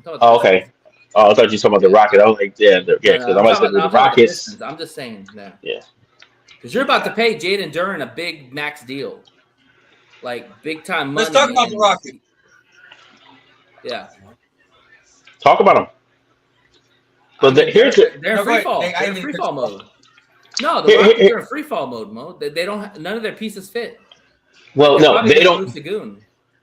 Oh, okay. Oh, I thought you were talking about the Rockets. I was like, because I'm about to say the Rockets. I'm just saying, yeah. Because you're about to pay Jaden Duran a big max deal, like big time money. Let's talk about the Rockets. Yeah. Talk about them. But they're in free fall. They're in free fall mode. No, the Rockets are in free fall mode. They don't. None of their pieces fit. Well, no, they don't.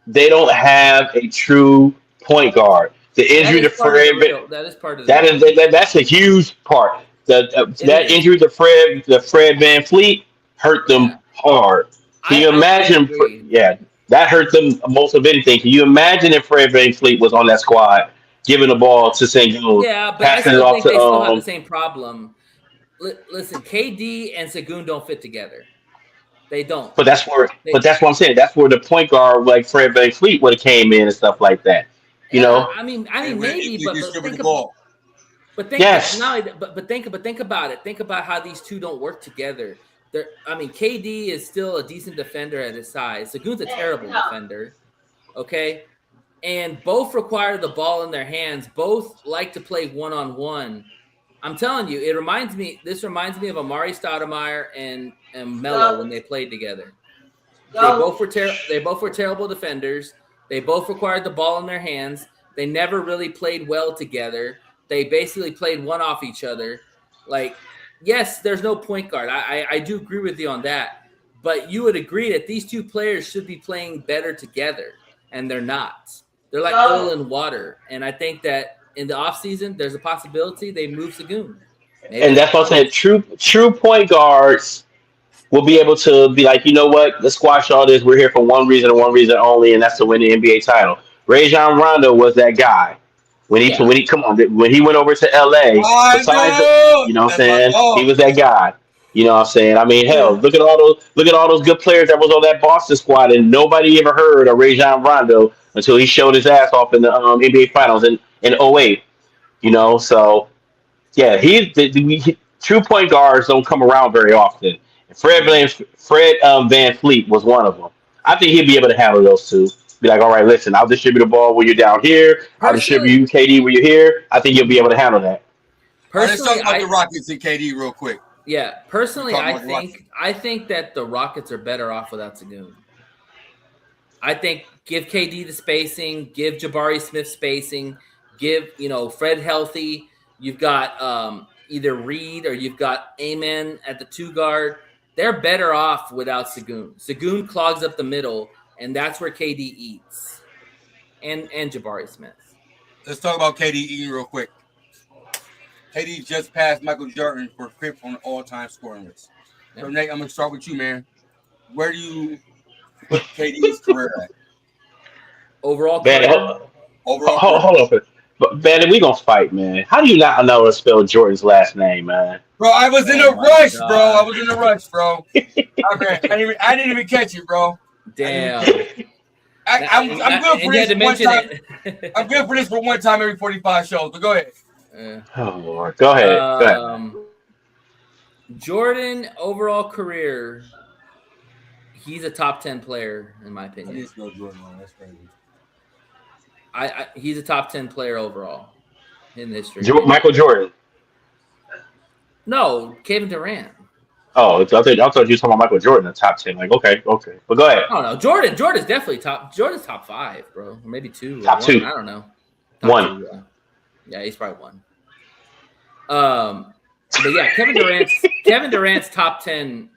They don't have a true point guard. The injury to Fred. That is part of that's a huge part. That injury to Fred VanVleet hurt them hard. Can you imagine? Yeah, that hurt them most of anything. Can you imagine if Fred VanVleet was on that squad, giving the ball to Sengun? Yeah, but I still think they still have the same problem. listen, KD and Sagoon don't fit together. They don't. But that's where, They, but that's what I'm saying. That's where the point guard like Fred VanVleet would have came in and stuff like that. You yeah, know? I mean, And when maybe, he but distributed think the about. ball. But think, Yes. but think about it. Think about how these two don't work together. I mean, KD is still a decent defender at his size. Sagoon's a terrible defender. Okay, and both require the ball in their hands. Both like to play one-on-one. I'm telling you, it reminds me. This reminds me of Amari Stoudemire and Melo when they played together. They both were terrible defenders. They both required the ball in their hands. They never really played well together. They basically played one off each other. Like, yes, there's no point guard. I do agree with you on that. But you would agree that these two players should be playing better together, and they're not. They're like oil and water. And I think that in the offseason, there's a possibility they move Sagoon. Maybe And that's what I'm saying. True point guards will be able to be like, you know what? Let's squash all this. We're here for one reason and one reason only, and that's to win the NBA title. Rajon Rondo was that guy. Yeah. When he went over to LA, I besides, know. you know what I'm That's my saying? dog. He was that guy. You know what I'm saying? I mean, hell, look at all those good players that was on that Boston squad, and nobody ever heard of Rajon Rondo until he showed his ass off in the NBA Finals in '08. You know, so yeah, true point guards don't come around very often. And Fred Van Fleet was one of them. I think he'd be able to handle those two. Be like, all right, listen, I'll distribute the ball when you're down here. I'll distribute you, KD, when you're here. I think you'll be able to handle that. All right, let's Personally, talk about the Rockets and KD real quick. Yeah, personally, Talk about the Rockets. I think that the Rockets are better off without Sagoon. I think give KD the spacing, give Jabari Smith spacing, give Fred healthy. You've got either Reed or you've got Amen at the 2 guard. They're better off without Sagoon. Sagoon clogs up the middle, and that's where KD eats, and Jabari Smith. Let's talk about KD eating real quick. KD just passed Michael Jordan for 5th on the all-time scoring list. So, Nate, I'm going to start with you, man. Where do you put KD's career at? Overall Man, career? hold on. But man, we gonna fight, man. How do you not know how to spell Jordan's last name, man? Bro, I was in a rush, bro. I was in a rush, bro. I didn't even catch it, bro. Damn. I'm good for this one time. It. I'm good for this for one time every 45 shows, but go ahead. Oh Lord, go ahead. Jordan overall career, he's a top 10 player in my opinion. I need to spell Jordan wrong. That's crazy. He's a top 10 player overall in history. Michael Jordan. No, Kevin Durant. Oh, I thought you were talking about Michael Jordan, the top 10. Like, okay, but go ahead. Oh no, Jordan's definitely top. Jordan's top 5, bro, or maybe 2. Top 2. I don't know. Top 1. 2, yeah, he's probably 1. But yeah, Kevin Durant's top 10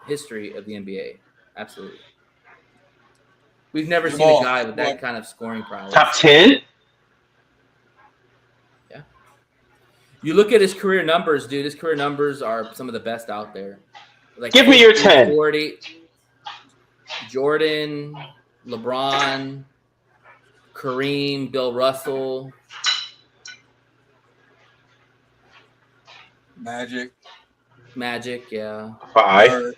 history of the NBA. Absolutely. We've never seen a guy with that kind of scoring prowess. Top 10? Yeah. You look at his career numbers, dude. His career numbers are some of the best out there. Like give me your 10. 40, Jordan, LeBron, Kareem, Bill Russell. Magic, yeah. 5.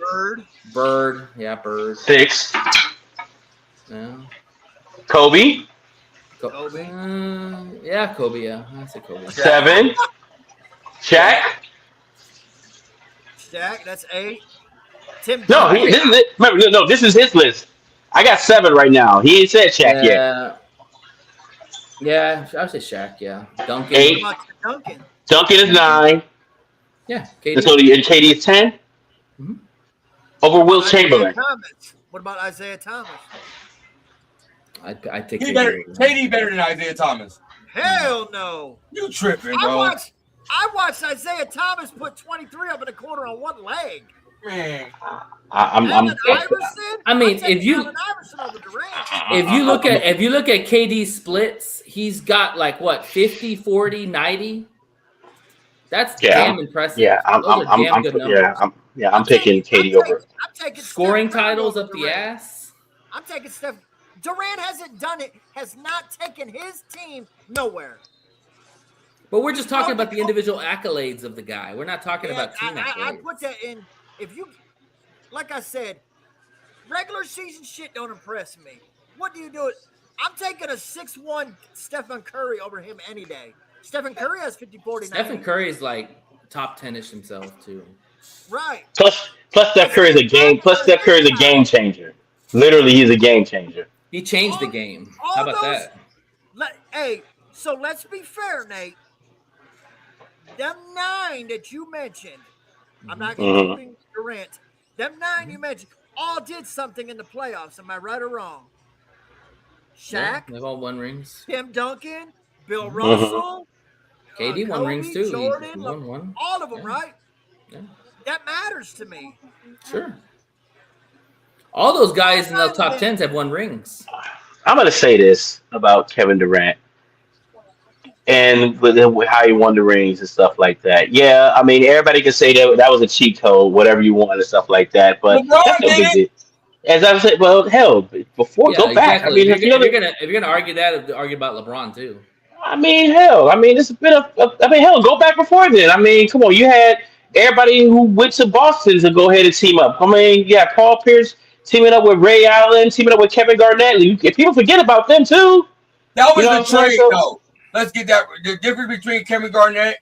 Bird, yeah, Bird. 6. Yeah. Kobe. Kobe. Yeah, Kobe, yeah. I say Kobe. 7. Shaq. That's 8. Tim. No, this is it. Remember, no, this is his list. I got 7 right now. He ain't said Shaq yet. Yeah, I would say Shaq, yeah. Duncan. 8. Duncan is 9. Yeah, KD. And KD is 10? Mm-hmm. Over Will Chamberlain. What about Isaiah Thomas? I take KD better than Isaiah Thomas. Hell no. You tripping, bro. I watched Isaiah Thomas put 23 up in the corner on one leg. Man. I mean, if you look at KD's splits, he's got like what 50, 40, 90. That's damn impressive. Yeah, I'm picking KD over. I'm taking scoring titles up the ass. I'm taking Steph. Durant hasn't done it. Has not taken his team nowhere. But we're just talking about the individual accolades of the guy. We're not talking about team I accolades. put that in. If you, like I said, regular season shit don't impress me. What do you do? I'm taking a 6'1" Stephen Curry over him any day. Stephen Curry has 50-40. Stephen Curry is like top 10ish himself too. Right. Plus Steph Curry is a game. Plus Steph Curry is a game changer. Literally, he's a game changer. He changed the game. How about that? Hey, so let's be fair, Nate. Them 9 that you mentioned, I'm not including Durant. Them 9 you mentioned all did something in the playoffs. Am I right or wrong? Shaq, Yeah, they've all won rings. Tim Duncan, Bill Russell, KD won Kobe, rings too. Jordan, he won one. all of them, right? Yeah. That matters to me. Sure. All those guys in the top 10s have won rings. I'm going to say this about Kevin Durant and with how he won the rings and stuff like that. Yeah, I mean, everybody can say that was a cheat code, whatever you want and stuff like that, but that's no big deal. As I said, well, hell, before go back. I mean, if you're gonna argue that, argue about LeBron too. I mean, hell, I mean, it's a bit of. I mean, hell, go back before then. I mean, come on, you had everybody who went to Boston to go ahead and team up. I mean, yeah, Paul Pierce teaming up with Ray Allen, teaming up with Kevin Garnett. People forget about them too. That was a trade, though. Let's get that. The difference between Kevin Garnett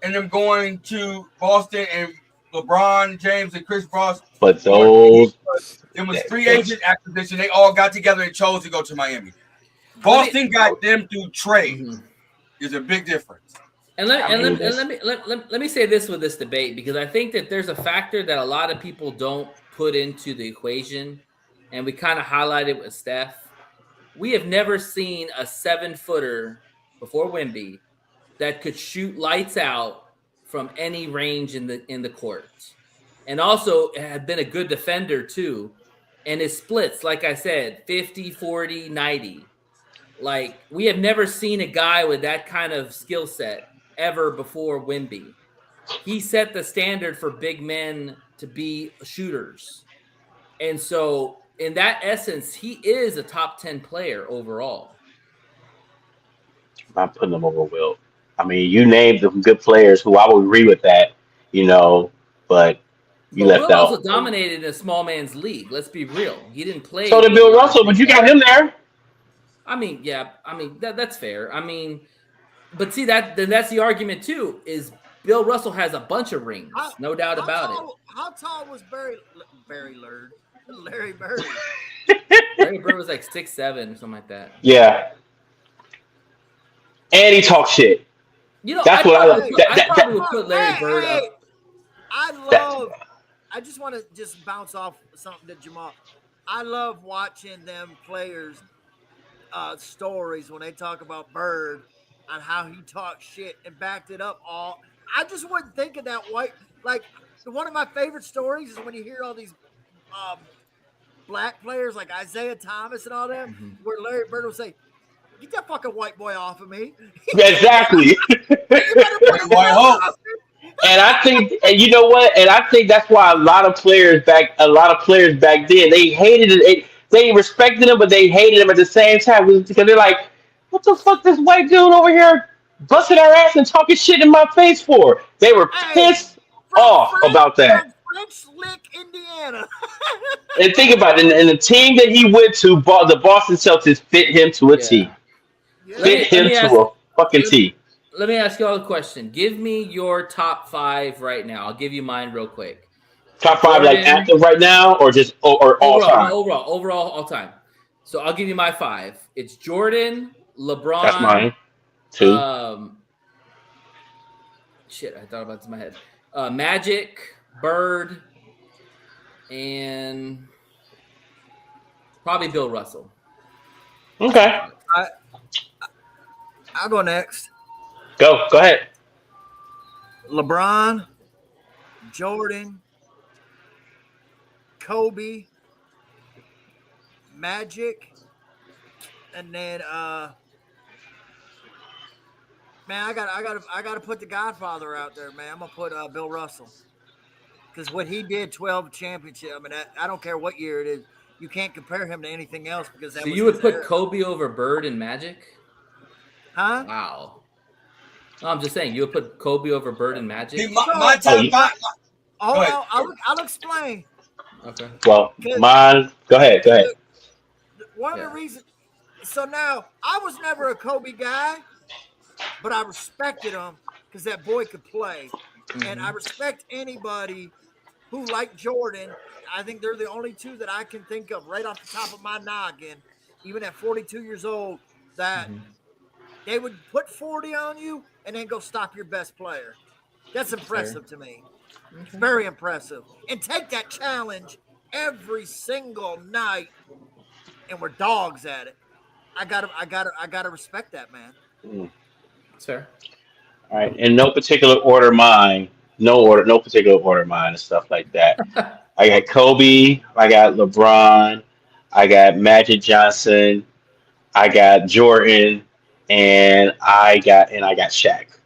and them going to Boston and LeBron James and Chris Bosh. But those. It was free agent acquisition. They all got together and chose to go to Miami. Boston got them through trade. Is a big difference. And let me say this with this debate, because I think that there's a factor that a lot of people don't put into the equation, and we kind of highlighted with Steph. We have never seen a 7-footer before Wemby that could shoot lights out from any range in the court, and also had been a good defender too. And his splits, like I said, 50, 40, 90. Like, we have never seen a guy with that kind of skill set ever before Wemby. He set the standard for big men to be shooters. And so, in that essence, he is a top 10 player overall. I'm not putting him over Wilt. I mean, you named some good players who I would agree with that, but you left Will out. also dominated in a small man's league. Let's be real. He didn't play. So did Bill Russell, but you got him there. I mean, yeah. I mean, that's fair. I mean, but see, that's the argument too, is Bill Russell has a bunch of rings. No doubt about it. How tall was Larry Bird? Larry Bird was like 6'7" or something like that. Yeah. And he talks shit. That's I probably would put Larry Bird up. I just want to bounce off something to Jamal. I love watching them players' stories when they talk about Bird and how he talks shit and backed it up all. I just wouldn't think of that white. Like, one of my favorite stories is when you hear all these black players like Isaiah Thomas and all them, where Larry Bird will say, "Get that fucking white boy off of me." Exactly. And I think, and you know what? And I think that's why a lot of players back then, they hated it. They respected him, but they hated him at the same time, because they're like, "What the fuck, this white dude over here busting our ass and talking shit in my face for?" They were pissed off about that. French Lick, Indiana. And think about it, and the team that he went to, the Boston Celtics, fit him to a T. Yeah. Fit him to a fucking T. Let me ask you all a question. Give me your top 5 right now. I'll give you mine real quick. Top 5, Jordan, like active right now, or just or all time? Overall, all time. So I'll give you my 5. It's Jordan, LeBron. That's mine. 2. Shit, I thought about this in my head. Magic, Bird, and probably Bill Russell. Okay. I'll go next. Go ahead. LeBron, Jordan, Kobe, Magic, and then man, I gotta put the Godfather out there, man. I'm gonna put Bill Russell, because what he did, 12 championship. I mean, I don't care what year it is. You can't compare him to anything else, because that. So was you would put era. Kobe over Bird and Magic? Huh? Wow. No, I'm just saying you would put Kobe over Bird and Magic. See, my top five. Hold Go ahead. on, I'll explain. Okay. Well, 'Cause mine. Go ahead. Go ahead. one of the reasons. So now I was never a Kobe guy, but I respected him because that boy could play, and I respect anybody who, like Jordan, I think they're the only two that I can think of right off the top of my noggin, even at 42 years old, that they would put 40 on you and then go stop your best player. That's impressive to me. It's very impressive. And take that challenge every single night, and we're dogs at it. I gotta respect that, man. That's fair. All right. In no particular order, mine. No particular order, mine and stuff like that. I got Kobe. I got LeBron. I got Magic Johnson. I got Jordan, and I got Shaq.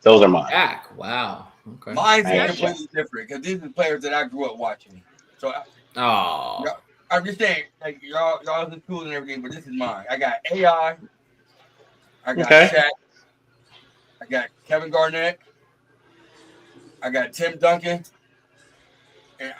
Those are mine. Jack. Wow. Okay. Mine's I got completely different because these are the players that I grew up watching. So Oh. I'm just saying, like y'all is cool and everything, but this is mine. I got AI. I got Okay. Shaq. I got Kevin Garnett. I got Tim Duncan. And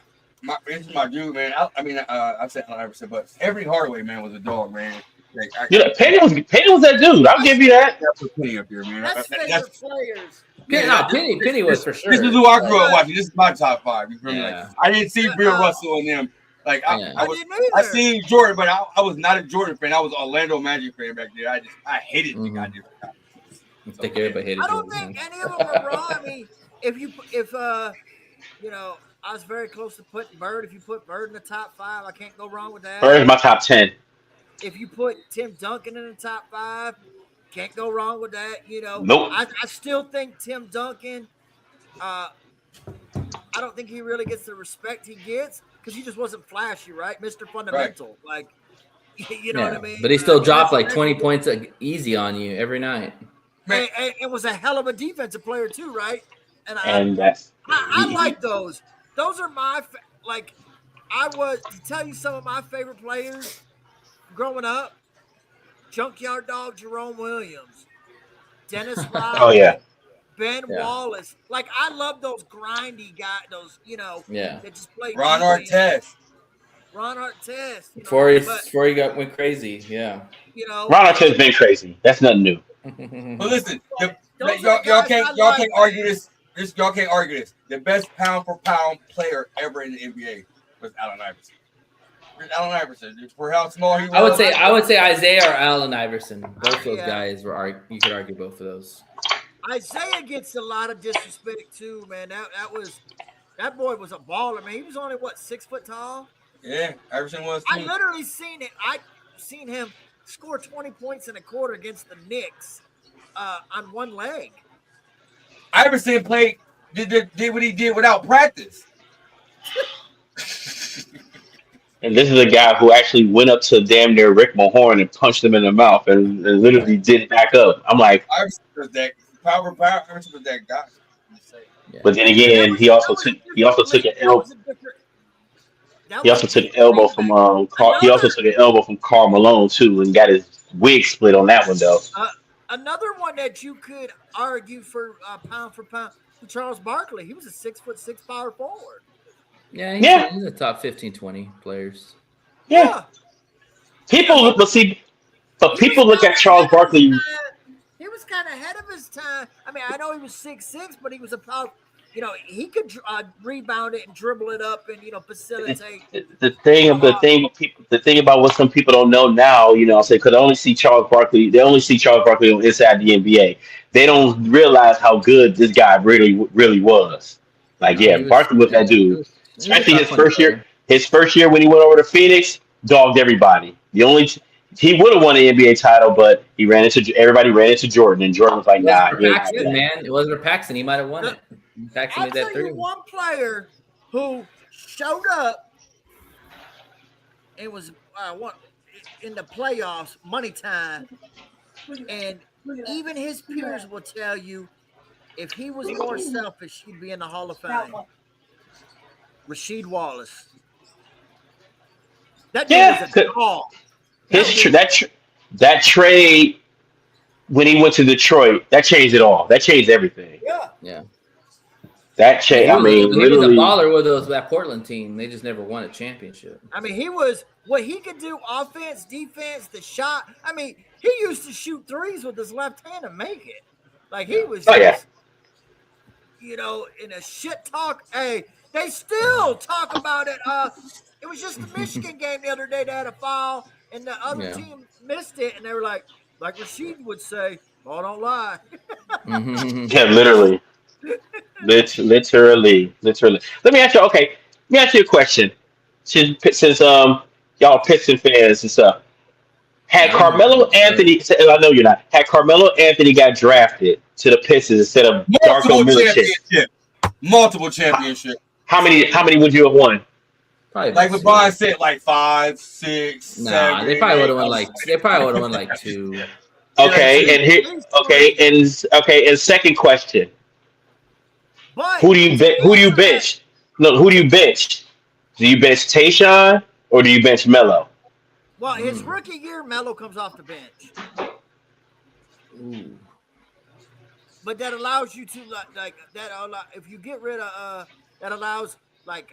this is my dude, man. I said Allen Iverson, but Everett Hardaway, man, was a dog, man. Like, Payton was that dude. I'll give you that. put Penny up here, man. That's favorite players. Penny was for sure. This is who I grew up watching. This is my top five. You feel me? Yeah. Like, I didn't see Bill Russell in them. Like I didn't either. I seen Jordan, but I was not a Jordan fan. I was an Orlando Magic fan back then. I hated the goddamn. I think everybody hated I don't Jordan, think any of them are wrong. I mean, if I was very close to putting Bird. If you put Bird in the top 5, I can't go wrong with that. Bird's my top 10. If you put Tim Duncan in the top 5, can't go wrong with that. Nope. I still think Tim Duncan. I don't think he really gets the respect he gets because he just wasn't flashy, right, Mr. Fundamental. Right. Like, you know what I mean? But he still dropped like 20 points easy on you every night. And it was a hell of a defensive player too, right? And I like those. Those are my to tell you some of my favorite players growing up. Junkyard Dog Jerome Williams, Dennis Rodman, Oh yeah. Ben Wallace. Like I love those grindy guys. Those that just play. Ron Artest. Before he went crazy, yeah. Ron Artest's been crazy. That's nothing new. But listen, y'all can't argue this. Y'all can't argue this. The best pound for pound player ever in the NBA was Allen Iverson. Allen Iverson. For how small he was. I would say Isaiah or Allen Iverson. Both of those guys were. You could argue both of those. Isaiah gets a lot of disrespect too, man. That boy was a baller, man. He was only 6 foot tall. Yeah, Iverson was. I literally seen it. I seen him score 20 points in a quarter against the Knicks on one leg. Iverson did what he did without practice. And this is a guy who actually went up to damn near Rick Mahorn and punched him in the mouth and literally didn't back up. I'm like, Iverson was that power. Iverson was that guy. But then again, he also took an elbow. He also took an elbow from Karl Malone too, and got his wig split on that one though. Another one that you could argue for pound, Charles Barkley. He was a 6'6" power forward. Yeah, he's a top 15, 20 players. Yeah. People look at Charles Barkley. He was kind of ahead of his time. I mean, I know he was 6'6", but he was a power. He could rebound it and dribble it up and facilitate. The thing about what some people don't know now, because they only see Charles Barkley on inside the NBA. They don't realize how good this guy really was. Barkley was that dude. Especially his first year. His first year when he went over to Phoenix, dogged everybody. He would have won an NBA title, but everybody ran into Jordan, and Jordan was like, "Nah." It wasn't for Paxson. He might have won it. Paxson made that I'll tell you one player who showed up and was in the playoffs, money time, and even his peers will tell you if he was more selfish, he'd be in the Hall of Fame. Rasheed Wallace. That dude was a dog. That trade when he went to Detroit, that changed it all. That changed everything. Yeah. That changed. He I was, mean, he was a literally. baller with that Portland team. They just never won a championship. I mean, he was what he could do: offense, defense, the shot. I mean, he used to shoot threes with his left hand and make it. Like he was Oh yeah. just, in a shit talk. Hey, they still talk about it. It was just the Michigan game the other day. They had a foul, and the other team missed it, and they were like Rashid would say, "Oh, don't lie." Yeah, literally. Literally. Let me ask you. Okay, let me ask you a question. Since y'all Piston fans and stuff, had I'm Carmelo Anthony? I know you're not. Had Carmelo Anthony got drafted to the Pistons instead of Darko Multiple Milicic? championship. Multiple championship. How many would you have won? probably Like LeBron said, like 5, 6, Nah, 7. they probably would have 8. won like 2. Okay, and here. Okay, and second question: But Who do you Who do you bench? No, who do you bench? Do you bench Tayshaun or do you bench Melo? well, his rookie year, Melo comes off the bench, Ooh. but that allows you to like that. If you get rid of that allows like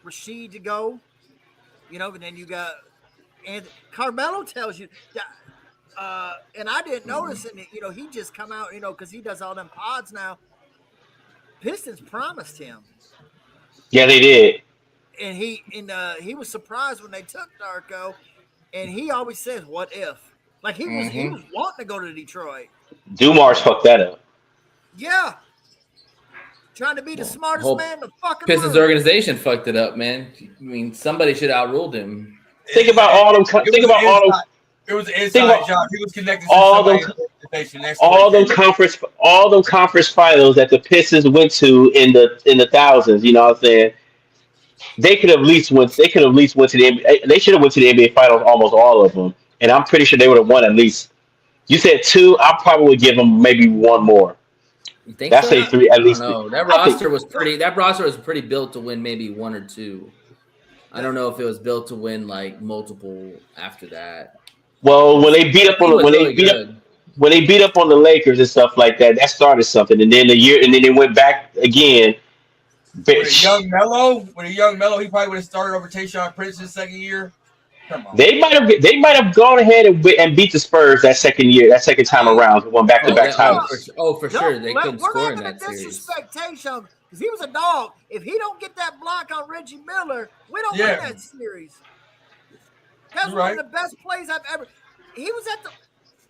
Rashid to go, and then you got and Carmelo tells you that. And I didn't notice it. He just come out. Because he does all them pods now. Pistons promised him, Yeah, they did. and he was surprised when they took Darko, and he always says, "What if?" Like he was wanting to go to Detroit. Dumars fucked that up. Yeah, trying to be the smartest whole man in the fucking Pistons room. organization fucked it up, man. I mean, somebody should have outruled him. Think about all them. Think about all them. It was an inside job. He was connected to all somebody them- in the organization. That's all what them conference finals that the Pistons went to in the thousands. You know what I'm saying? They could have at least went. They could have at least went to the NBA. They should have went to the NBA finals, almost all of them. And I'm pretty sure they would have won at least. You said 2. I probably would give them maybe 1 more. You think That's so? a 3 at least. No, that I think- roster was pretty built to win maybe 1 or 2. I don't know if it was built to win like multiple after that. Well, when they beat up on when they beat up on the Lakers and stuff like that, that started something. And then they went back again. with a young Melo, he probably would have started over Tayshaun Prince his second year. Come on. They might have gone ahead and beat the Spurs that second time around, won back-to-back titles. For sure. They couldn't score in We're not that going to series. disrespect Tayshaun because he was a dog. If he don't get that block on Reggie Miller, we don't win that series. That's one of the best plays I've ever. He was at the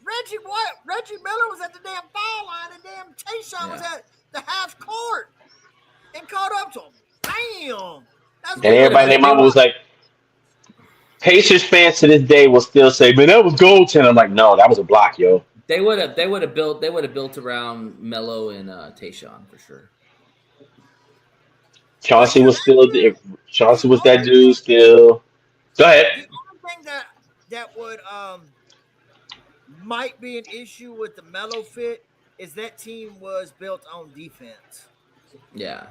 Reggie Miller was at the damn foul line, and damn Tayshaun was at the half court and caught up to him. Damn. And everybody, their mama was like, Pacers fans to this day will still say, "Man, that was goaltending." I'm like, "No, that was a block, yo." They would have built around Melo and Tayshaun for sure. Chauncey was that dude still. Go ahead. The only thing that would might be an issue with the Melo fit is that team was built on defense. Yeah.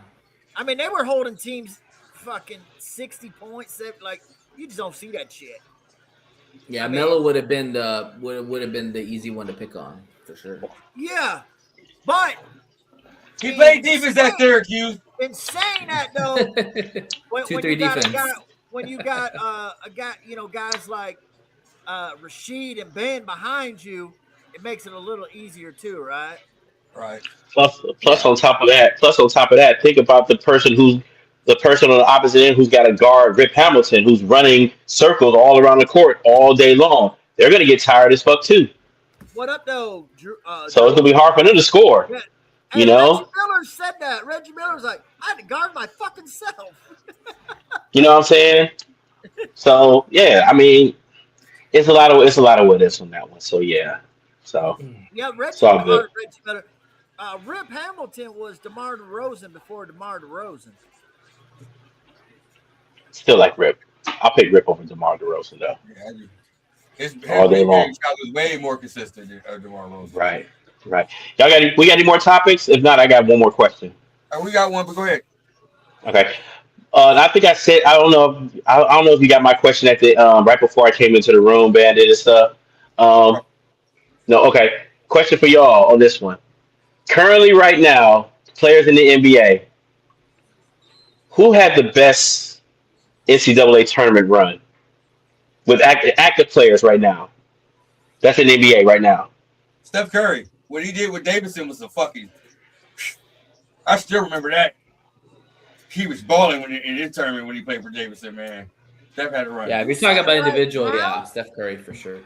I mean, they were holding teams fucking 60 points. Like, you just don't see that shit. Yeah, Melo would have been the easy one to pick on for sure. Yeah, but he played defense at Syracuse. In saying that though, when 2-3 you got defense. when you got a guy, guys like Rashid and Ben behind you, it makes it a little easier too, right? Right. Plus on top of that, think about the person on the opposite end who's got to guard Rip Hamilton, who's running circles all around the court all day long. They're gonna get tired as fuck too. What up, though? Drew, so it's gonna be hard for them to score. Yeah. You know. Reggie Miller said that. Reggie Miller's like, I had to guard my fucking self. You know what I'm saying? So yeah, I mean, it's a lot of what ifs on that one. So yeah. So yeah, Reggie Miller. Rip Hamilton was DeMar DeRozan before DeMar DeRozan. Still like Rip. I'll pick Rip over DeMar DeRozan though. Yeah, I do. His all day long. Was way more consistent than DeMar DeRozan. Right. We got any more topics? If not, I got one more question. We got one, but go ahead. Okay. I think I said I don't know if you got my question at the right before I came into the room, Bandit and stuff. Um, no, okay. Question for y'all on this one. Currently, right now, players in the NBA, who had the best NCAA tournament run with active players right now? That's in the NBA right now. Steph Curry. What he did with Davidson was a fucking. I still remember that. He was balling in his tournament when he played for Davidson, man. Steph had to run. Yeah, if you're You talking saying about right individual, now? yeah, Steph Curry for sure.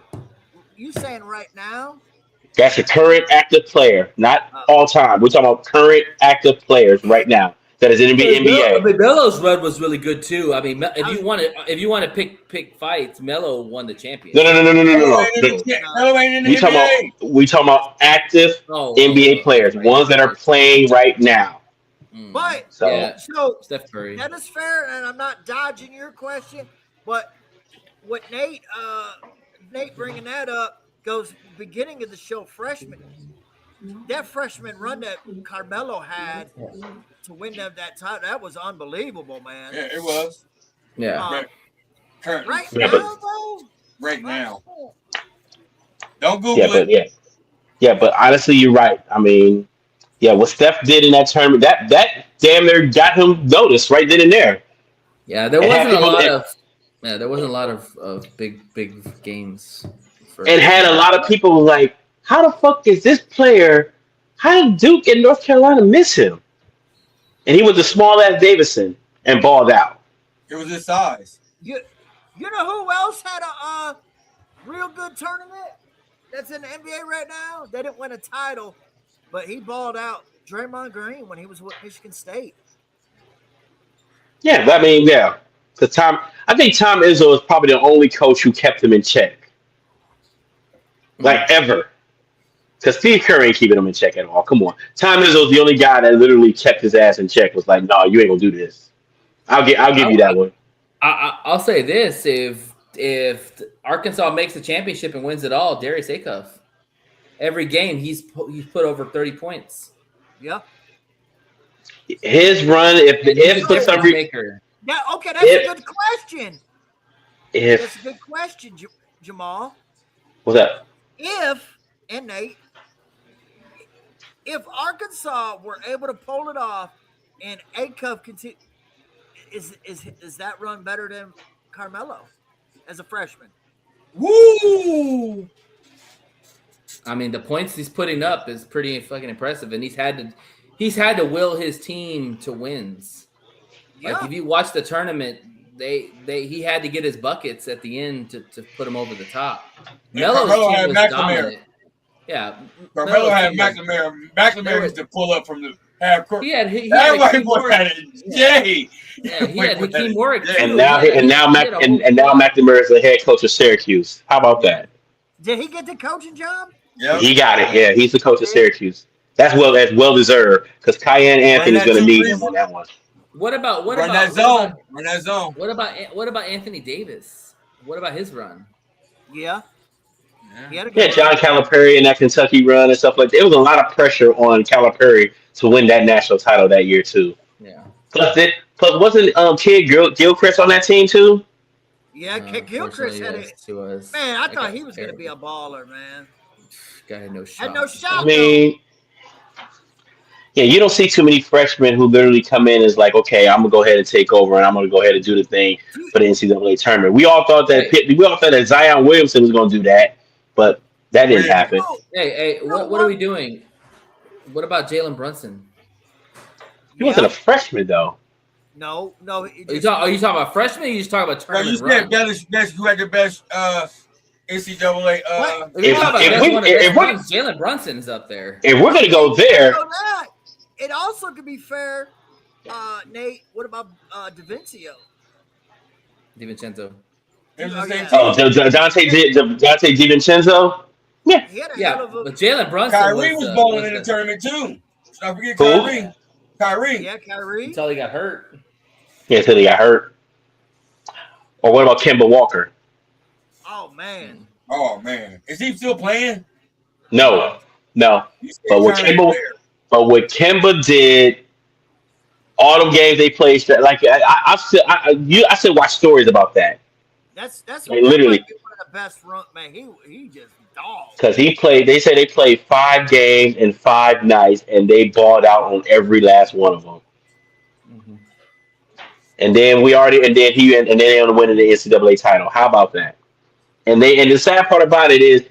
You saying right now? That's a current active player, not Uh, all time. We're talking about current active players right now that is in the I NBA. mean, Melo's run was really good too. I mean, I was, if you want to pick fights, Melo won the No, no, championship. no, no, no, no, Melo no, ain't in no. the, no. Melo ain't in We the talking NBA. about we talking about active NBA players, Right. ones that are playing right now. But So Yeah, so Steph Curry. that is fair, and I'm not dodging your question. But what Nate bringing that up goes beginning of the show freshman. That freshman run that Carmelo had to win that title, that was unbelievable, man. Yeah, it was. Yeah. Um, But currently, right yeah, now, though, right my now. God. Don't yeah, Google it. but yeah, yeah, but honestly, you're right. I mean, yeah, what Steph did in that tournament, that damn near got him noticed right then and there. Yeah, there And had wasn't a people lot and, of there wasn't a lot of big games and for had a lot of Melo. people like, how the fuck is this player? How did Duke and North Carolina miss him? And he was a small ass Davidson and balled out. It was his size. you you know who else had a real good tournament that's in the NBA right now? They didn't win a title, but he balled out. Draymond Green when he was with Michigan State. Yeah, I mean, yeah. Because I think Tom Izzo is probably the only coach who kept him in check, like ever. Because Steve Curry ain't keeping him in check at all. Come on, Tom Izzo's the only guy that literally kept his ass in check. Was like, no, you ain't gonna do this. I'll give I, you that one. I'll say this: if Arkansas makes the championship and wins it all, Darius Acuff, every game he's put over 30 points, Yeah. His run, and he's a if for some difference reason, maker. Yeah. Okay, that's a if good question. That's a if good question, Jamal. what's that? If and Nate, if Arkansas were able to pull it off, and A Cup continue, is that run better than Carmelo as a freshman? Woo! I mean, the points he's putting up is pretty fucking impressive, and he's had to will his team to wins. Like Yeah. if you watch the tournament, he had to get his buckets at the end to put him over the top. Melo's Carmelo team had was McNamara. dominant. Yeah, Carmelo Melo's had team was- McNamara. McNamara used to pull up from the half court. He had That white Hakeem boy Morris. had it. Jay. Yeah, he White had boy Hakeem it. Morris Yeah. too. And now He had a whole squad. McNamara is the head coach of Syracuse. How about that? Did he get the coaching job? Yep. He got it. Yeah, he's the coach of Syracuse. That's well deserved because Cayenne Anthony's that going to two need threes. him on that one. What about Run that zone. Run that zone. what about Anthony Davis? What about his run? Yeah. He had a Yeah, good John run. Calipari and that Kentucky run and stuff like that. It was a lot of pressure on Calipari to win that national title that year too. Yeah, Plus wasn't Kid Gilchrist on that team too? Yeah, Gilchrist had it. He was. Man, I That thought guy he was going to be a terrible. baller, man. Guy had no shot. Had no I shot. mean, yeah, you don't see too many freshmen who literally come in as like, okay, I'm gonna go ahead and take over and I'm gonna go ahead and do the thing for the NCAA tournament. We all thought that Zion Williamson was gonna do that, but that didn't happen. Hey, what are we doing? What about Jalen Brunson? He wasn't a freshman though. No. Are you talking about freshmen? Or you just talking about Bro, you tournament said run? best who had the best NCAA What? If you're talking about best one of the if best we're- runs, Jalen Brunson's up there. If we're gonna go there, It also could be fair, Nate. What about DaVincio? DiVincenzo. It was the same Oh, team. Dante DiVincenzo. Yeah, He had a Yeah, hell of a but Jalen Brunson Kyrie was balling in the the tournament too. Don't forget Who? Kyrie. Kyrie. yeah, Kyrie. until he got hurt. yeah, until he got hurt. Or what about Kemba Walker? Oh man, Oh man, is he still playing? No. He's But still what trying to Kemba, clear. but what Kemba did, all them games they played, like I still watch stories about that. that's Like, literally. might be one of the best run, man. He just dogged. Because he played. They say they played 5 games in 5 nights, and they balled out on every last one of them. Mhm. And then and then they ended up winning the NCAA title. How about that? And the sad part about it is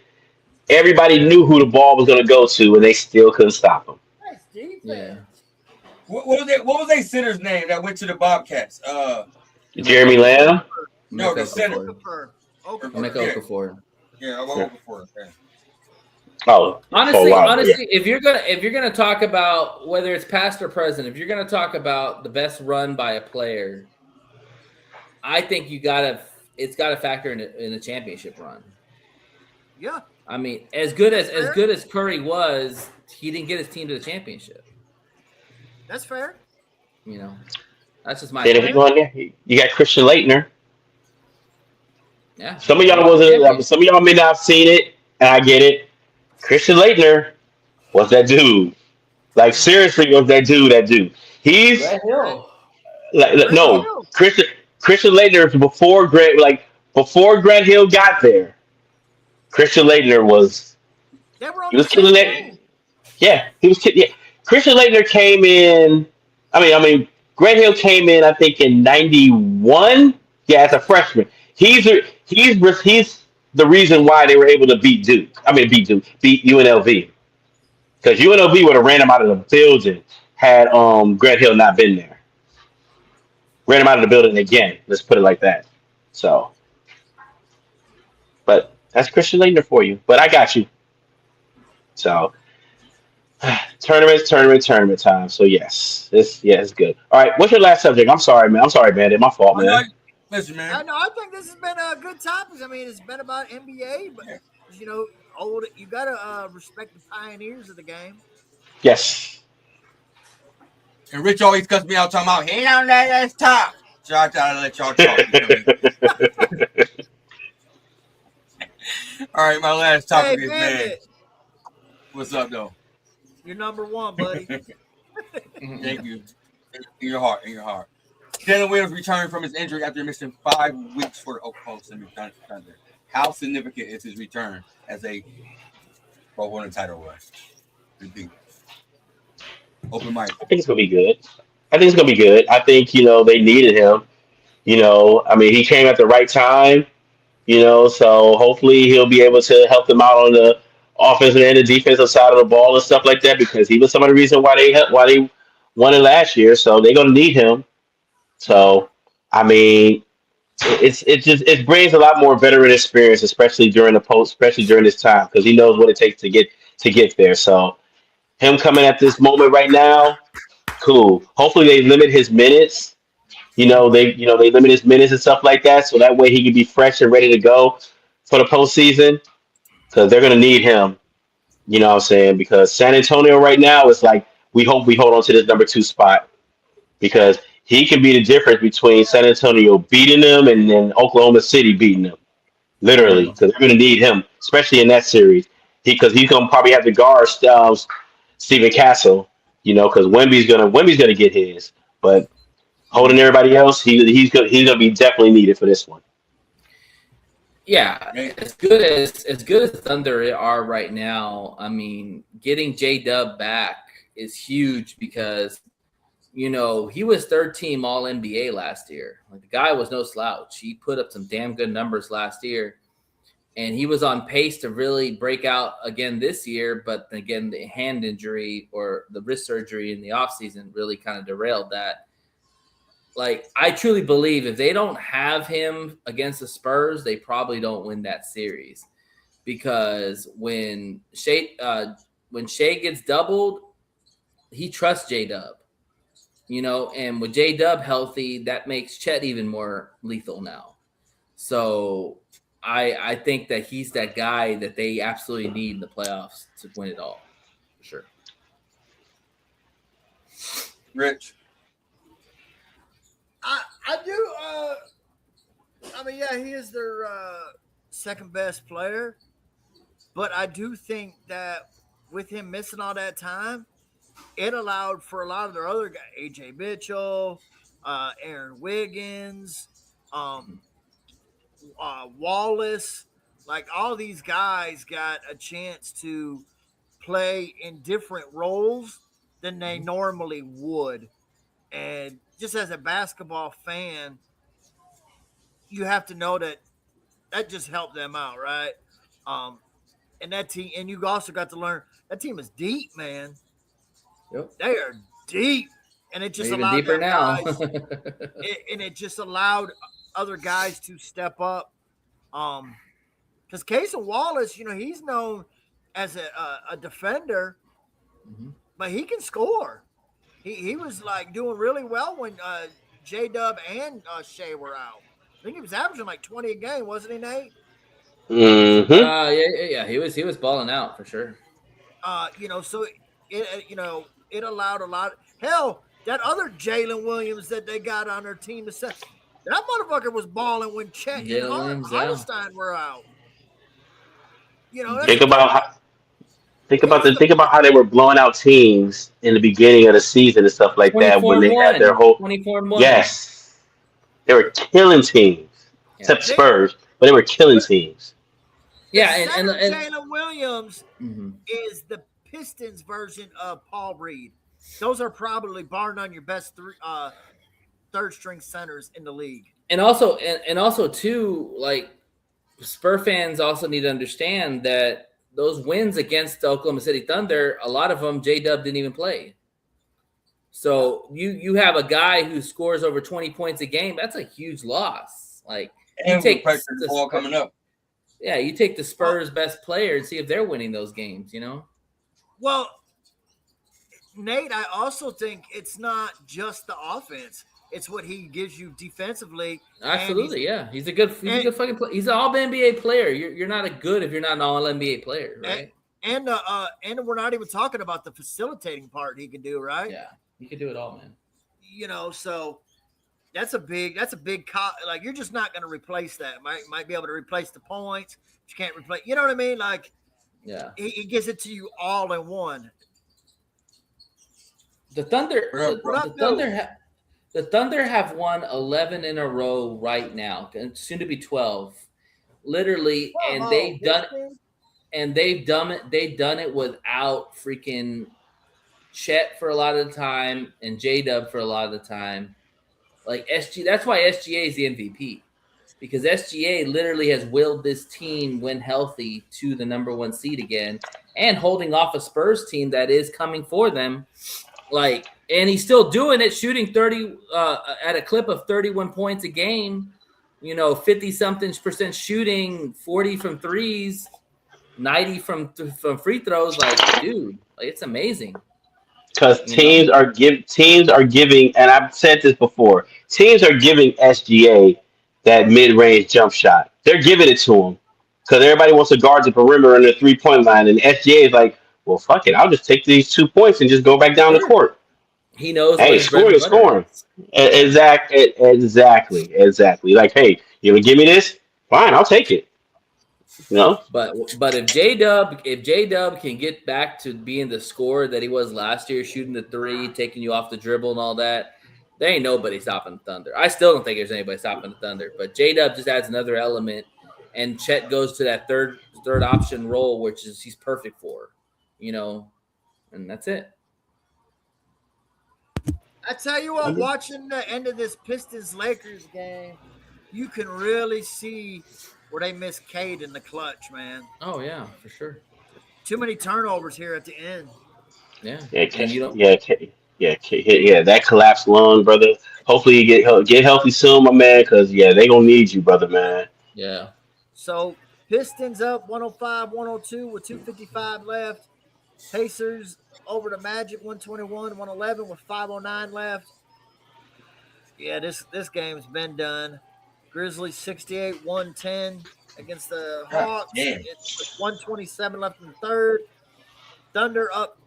everybody knew who the ball was going to go to, and they still couldn't stop him. Nice Yeah. defense. What was their center's name that went to the Bobcats? Emeka Jeremy Okafor. Lamb. No, Emeka the center. Okafor. Okafor. Yeah, Emeka Okafor. yeah, I'm Yeah. over for it. Yeah. Oh, for a while. Honestly, if you're gonna talk about whether it's past or present, if you're gonna talk about the best run by a player, I think it's gotta factor in a championship run. Yeah, I mean, as good as fair. Curry was, he didn't get his team to the championship. That's fair. You know, that's just my Then if we opinion. go in there, you got Christian Leitner. Yeah, Some of they y'all won the wasn't. championship. Some of y'all may not have seen it, and I get it. Christian Leitner was that dude. Like seriously, was that dude? That dude. He's Red Hill. Grant no Hill. Christian Leitner before Grant Hill got there. Christian Leitner was They were on he the was killing same it. team. Yeah, he was. Yeah, Christian Leitner came in. Grant Hill came in. I think in '91. Yeah, as a freshman. He's the reason why they were able to beat Duke. Beat UNLV because UNLV would have ran him out of the building had Grant Hill not been there. Ran him out of the building again. Let's put it like that. So, but that's Christian Leitner for you. But I got you. So tournament time. So yes, it's good. All right, what's your last subject? I'm sorry, man. I'm sorry, man. It's my fault, Oh, no, man. listen, man. I think this has been a good topic. I mean, it's been about NBA, but Yeah. you know, you gotta respect the pioneers of the game. Yes. And Rich always cuts me out talking about he don't let us talk. So I gotta let y'all talk. You know what I mean? All right, my last Hey, topic is man. Bandit, What's up, though? you're number one, buddy. Thank you. In your heart, Jalen Williams returned from his injury after missing 5 weeks for the Oklahoma City Thunder. How significant is his return as they both won the title was? Repeat. Open mic. I think it's gonna be good. I think it's gonna be good. I think they needed him. He came at the right time. So hopefully he'll be able to help them out on the offensive and the defensive side of the ball and stuff like that because he was some of the reason why they won it last year. So they're gonna need him. So I mean, it brings a lot more veteran experience, especially during this time because he knows what it takes to get there. So him coming at this moment right now, cool. Hopefully they limit his minutes. They limit his minutes and stuff like that, so that way he can be fresh and ready to go for the postseason because they're gonna need him. You know what I'm saying? Because San Antonio right now is like we hope we hold on to this number 2 spot because he can be the difference between San Antonio beating them and then Oklahoma City beating them. Literally, Mhm. because they're going to need him, especially in that series. Because he's going to probably have to guard Stephen Castle. Because Wemby's gonna get his, but holding everybody else, he's gonna be definitely needed for this one. Yeah, as good as Thunder are right now, I mean, getting J Dub back is huge because he was third team All NBA last year. Like the guy was no slouch. He put up some damn good numbers last year, and he was on pace to really break out again this year. But again, the hand injury or the wrist surgery in the offseason really kind of derailed that. Like I truly believe if they don't have him against the Spurs, they probably don't win that series because when Shea gets doubled, he trusts J Dub. And with J Dub healthy, that makes Chet even more lethal now. So I think that he's that guy that they absolutely need in the playoffs to win it all. For sure. Rich. I do. Yeah, he is their second best player, but I do think that with him missing all that time, it allowed for a lot of their other guys, AJ Mitchell, Aaron Wiggins, Wallace, Like all these guys got a chance to play in different roles than they normally would. And just as a basketball fan, you have to know that just helped them out, right? Um, and that team, and you also got to learn that team is deep, man. Yep. They are deep, and it just They're even allowed deeper them now. guys, and it just allowed other guys to step up. Because Casey Wallace, he's known as a defender, Mhm. but he can score. He was like doing really well when J Dub and Shea were out. I think he was averaging like 20 a game, wasn't he, Nate? Mm-hmm. Yeah. He was balling out for sure. So it allowed a lot. Hell, that other Jalen Williams that they got on their team that motherfucker was balling when Chet and Jalen Williams, yeah. Hartenstein were out. That's Think the thing. about how, That's the think about how they were blowing out teams in the beginning of the season and stuff like that when 24 and they had their 1. whole 24 and 1. yes, they were killing teams Yeah. except Spurs, but they were killing teams. Yeah, center and Jalen Williams mhm. is the Pistons version of Paul Reed. Those are probably bar none your best third string centers in the league. And also too, like Spur fans also need to understand that those wins against the Oklahoma City Thunder, a lot of them J Dub didn't even play. So you have a guy who scores over 20 points a game. That's a huge loss. Like you And take pressure the ball coming up. Yeah, you take the Spurs' best player and see if they're winning those games. Well, Nate, I also think it's not just the offense; it's what he gives you defensively. Absolutely, yeah. He's a good fucking player. He's an all NBA player. You're not a good if you're not an all NBA player, right? And we're not even talking about the facilitating part he can do, right? Yeah, he can do it all, man. So that's a big like you're just not going to replace that. Might be able to replace the points, but you can't replace. You know what I mean? Like, yeah, he gives it to you all in one. The Thunder, the Thunder have won 11 in a row right now, and soon to be 12. Literally, and they've done it without freaking Chet for a lot of the time and J Dub for a lot of the time. Like that's why SGA is the MVP, because SGA literally has willed this team, when healthy, to the number 1 seed again, and holding off a Spurs team that is coming for them. Like, and he's still doing it, shooting 30 at a clip of 31 points a game. 50-something% shooting, 40 from threes, 90 from free throws. Like, dude, like, it's amazing. Because teams are giving, and I've said this before, teams are giving SGA that mid-range jump shot. They're giving it to him because everybody wants to guard the perimeter and the 3-point line, and SGA is like, well, fuck it, I'll just take these 2 points and just go back down the court. He knows. Hey, scoring. Exactly. Like, hey, you gonna give me this? Fine, I'll take it. But if J Dub can get back to being the scorer that he was last year, shooting the 3, taking you off the dribble and all that, there ain't nobody stopping the Thunder. I still don't think there's anybody stopping the Thunder. But J Dub just adds another element, and Chet goes to that third option role, which is he's perfect for, and that's it. I tell you what, watching the end of this Pistons-Lakers game, you can really see where they missed Cade in the clutch, man. Oh, yeah, for sure. Too many turnovers here at the end. Yeah. That collapsed lung, brother. Hopefully you get healthy soon, my man, because, they going to need you, brother, man. Yeah. So, Pistons up 105-102 with 2:55 left. Pacers over the Magic 121-111 with 5:09 left. Yeah, this game's been done. Grizzlies 68-110 against the Hawks. It's 127 left in the third. Thunder up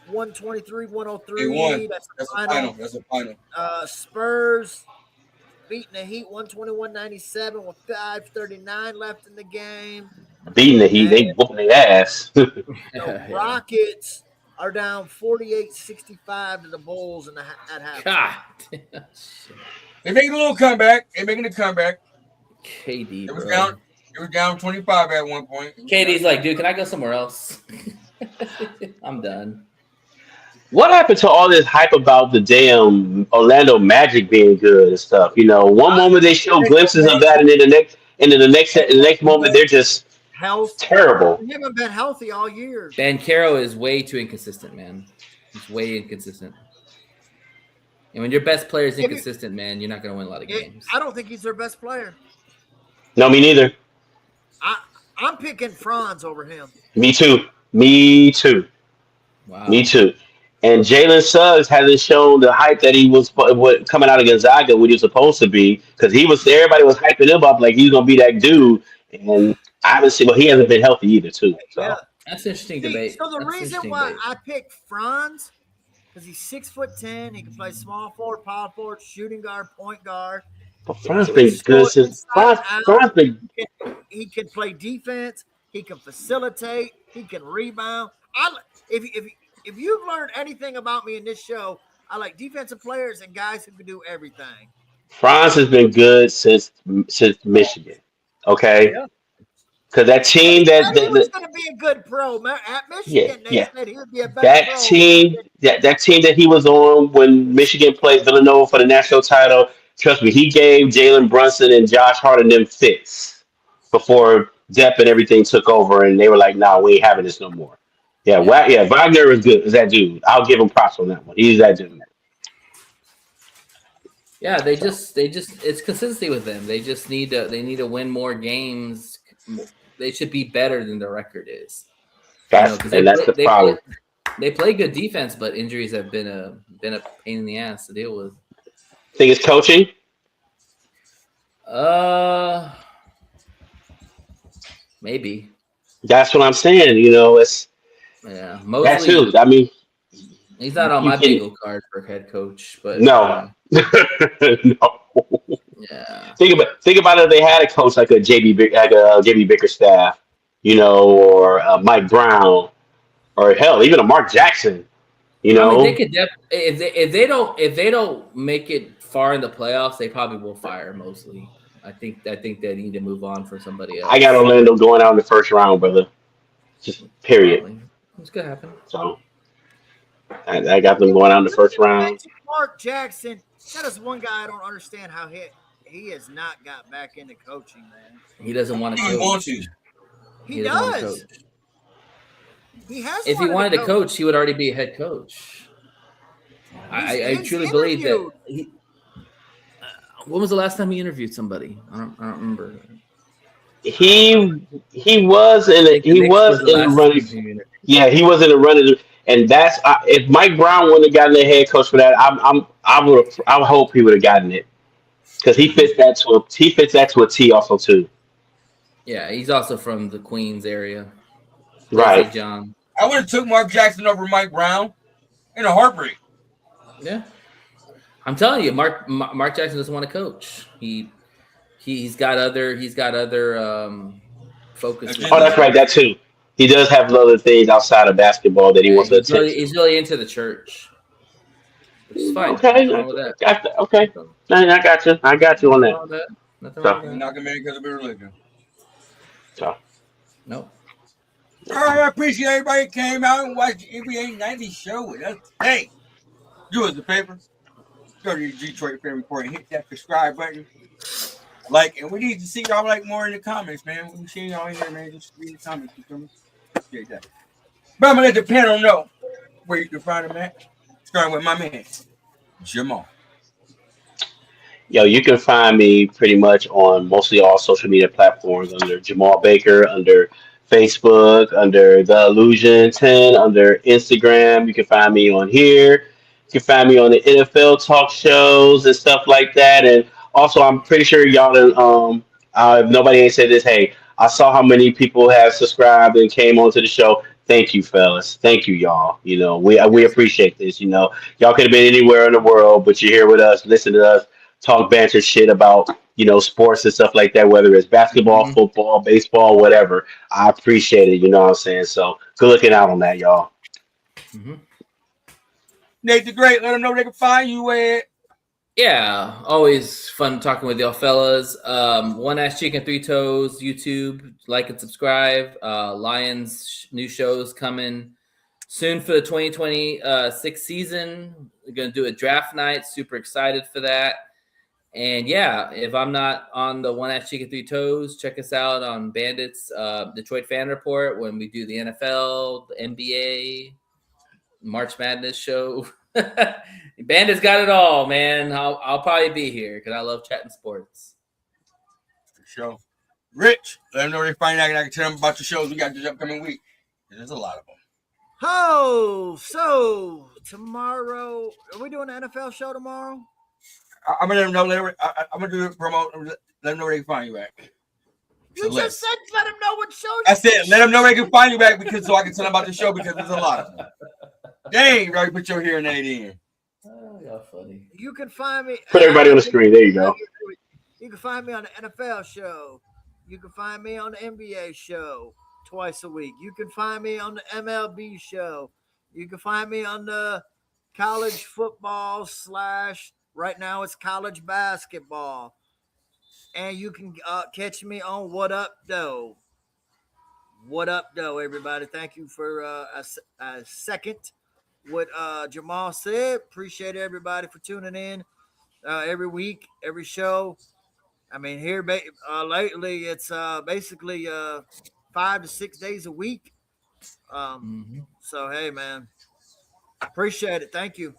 123-103. That's the final. That's the final. Spurs beating the Heat 121-97 with 5:39 left in the game. Beating the Heat, they whooping their ass. The Rockets are down 48-65 to the Bulls at half. God. They're making a little comeback. They're making a comeback. KD, It was bro. down. He was down 25 at one point. KD's like, dude, can I go somewhere else? I'm done. What happened to all this hype about the damn Orlando Magic being good and stuff? One moment they show glimpses of that, and then the next moment they're just Health. terrible. They haven't been healthy all year. Banchero is way too inconsistent, man. He's way inconsistent. And when your best player is inconsistent, man, you're not going to win a lot of games. I don't think he's their best player. No, me neither. I'm picking Franz over him. Me too. Wow. Me too. And Jalen Suggs hasn't shown the hype that he was coming out of Gonzaga when he was supposed to be, because everybody was hyping him up like he's gonna be that dude, and I haven't seen. But he hasn't been healthy either, too. So Yeah. That's an interesting debate. So the That's an reason interesting why debate. I picked Franz, because he's 6'10", he can play small forward, power forward, shooting guard, point guard. but Fran's been good since Fran's been. He can play defense. He can facilitate. He can rebound. If you've learned anything about me in this show, I like defensive players and guys who can do everything. Franz has been good since Michigan. Okay, Yeah. because that team He was going to be a good pro at Michigan. They said he would be a better pro. that team that he was on when Michigan played Villanova for the national title. Trust me, he gave Jalen Brunson and Josh Hart them fits before Depp and everything took over, and they were like, "Nah, we ain't having this no more." Yeah, Wagner is good. Is that dude? I'll give him props on that one. He's that dude. Yeah, they just it's consistency with them. They just need to win more games. They should be better than their record is. That's the problem. They play good defense, but injuries have been a pain in the ass to deal with. Think it's coaching? Maybe. That's what I'm saying. It's mostly. that too. I mean, he's not on my bingo card for head coach, but no. No. Yeah. Think about it. If they had a coach like a JB Bickerstaff, or Mike Brown, or hell, even a Mark Jackson. I mean, they could if they don't make it far in the playoffs, they probably will fire mostly. I think they need to move on for somebody else. I got Orlando going out in the first round, brother. Just period. Probably. It's gonna happen. So I got them going out in the first round. Mark Jackson, that is one guy I don't understand how he has not got back into coaching, man. He doesn't want to He coach. wants to. He does. He has. If he wanted to coach, he would already be a head coach. I truly believe that. When was the last time he interviewed somebody? I don't remember. He was in the running. Yeah, he was in the running, and that's if Mike Brown wouldn't have gotten the head coach for that, I would hope he would have gotten it, because he fits that to a T also too. Yeah, he's also from the Queens area. Right. St. John. I would have took Mark Jackson over Mike Brown in a heartbeat. Yeah. I'm telling you, Mark Jackson doesn't want to coach. He's got other focus. Oh, that's right, that too. He does have other things outside of basketball that he wants to attend. He's really into the church, which is fine. Okay, Nothing wrong with that. okay. I got you. I got you on that. Nothing wrong with You're that. not gonna make it because of your religion. So. No. All right, I appreciate everybody that came out and watched the NBA 90 show with us today. Do us a favor. Go to your Detroit Fan Report and hit that subscribe button. And we need to see y'all more in the comments, man. We see y'all in here, man. Just read the comments. You feel me? Appreciate that. But I'm gonna let the panel know where you can find them at. Starting with my man, Jamal. Yo, you can find me pretty much on mostly all social media platforms under Jamal Baker, under Facebook, under The Illusion 10, under Instagram. You can find me on here. You can find me on the NFL talk shows and stuff like that. And also, I'm pretty sure y'all done, if nobody ain't said this, hey, I saw how many people have subscribed and came onto the show. Thank you, fellas. Thank you, y'all. We appreciate this. Y'all could have been anywhere in the world, but you're here with us, listen to us, talk banter shit about, sports and stuff like that, whether it's basketball, football, baseball, whatever. I appreciate it. You know what I'm saying? So good looking out on that, y'all. Nate the Great, let them know they can find you at. Yeah, always fun talking with y'all fellas. One Ass Chicken, Three Toes, YouTube, like and subscribe. Lions new shows coming soon for the 2026 season. We're gonna do a draft night. Super excited for that. And yeah, if I'm not on the One Ass Chicken, Three Toes, check us out on Bandits, Detroit Fan Report when we do the NFL, the NBA, March Madness show. Bandit's got it all, man. I'll probably be here because I love chatting sports. For sure. Rich, let them know where they find out. And I can tell them about the shows we got this upcoming week. There's a lot of them. Oh, so tomorrow, are we doing an NFL show tomorrow? I'm gonna let them know. I'm gonna do a promo. Let them know where they can find you at. You just said let them know what show. I said let them know where they can find you back because so I can tell them about the show because there's a lot of them. Dang, bro, you put your hearing aid in. Oh, y'all funny. You can find me. Put everybody on the screen. There you go. You can find me on the NFL show. You can find me on the NBA show twice a week. You can find me on the MLB show. You can find me on the college football / right now it's college basketball. And you can catch me on What Up, Doe. What up, though, everybody? Thank you for a second what Jamal said. Appreciate everybody for tuning in every week, every show. I mean, here lately it's basically 5 to 6 days a week. So, hey, man, appreciate it. Thank you.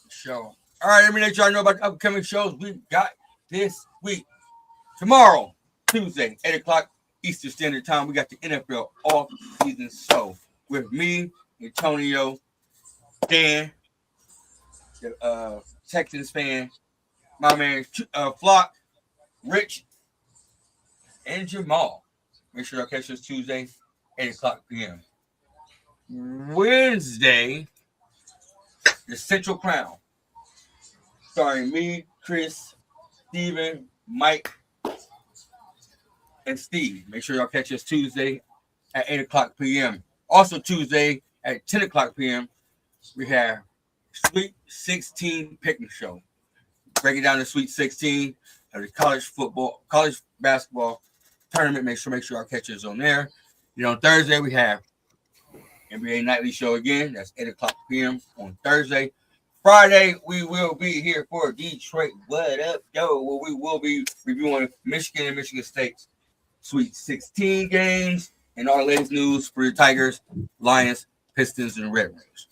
Show. All right, let me let y'all know about the upcoming shows we got this week. Tomorrow, Tuesday, 8 o'clock Eastern Standard Time, we got the NFL off-season show with me, Antonio, Dan, the Texans fan, my man Flock, Rich, and Jamal. Make sure y'all catch us Tuesday, 8 o'clock p.m. Wednesday, the Central Crown, starring me, Chris, Steven, Mike, and Steve. Make sure y'all catch us Tuesday at 8 o'clock p.m. Also Tuesday at 10 o'clock p.m. we have Sweet 16 Picnic Show. Breaking down the Sweet 16 of the college basketball tournament. Make sure y'all catch us on there. On Thursday we have NBA Nightly Show again. That's 8 o'clock p.m. on Thursday. Friday, we will be here for Detroit What Up, Yo, where we will be reviewing Michigan and Michigan State's Sweet 16 games and all the latest news for the Tigers, Lions, Pistons, and Red Wings.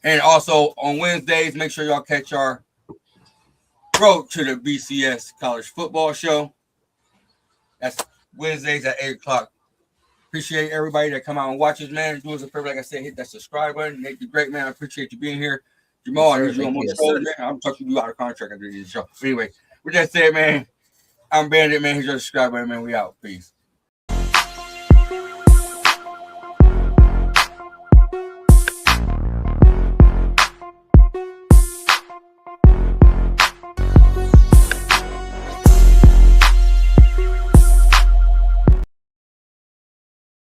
And also on Wednesdays, make sure y'all catch our Road to the BCS College Football Show. That's Wednesdays at 8 o'clock. Appreciate everybody that come out and watch us, man. Do us a favor, like I said, hit that subscribe button. Make you great, man. I appreciate you being here. Jamal, I need you on more shows, man. I'm talking you out of contract after this show. Anyway, with that said, man, I'm Bandit, man. Hit your subscribe button, man. We out. Peace.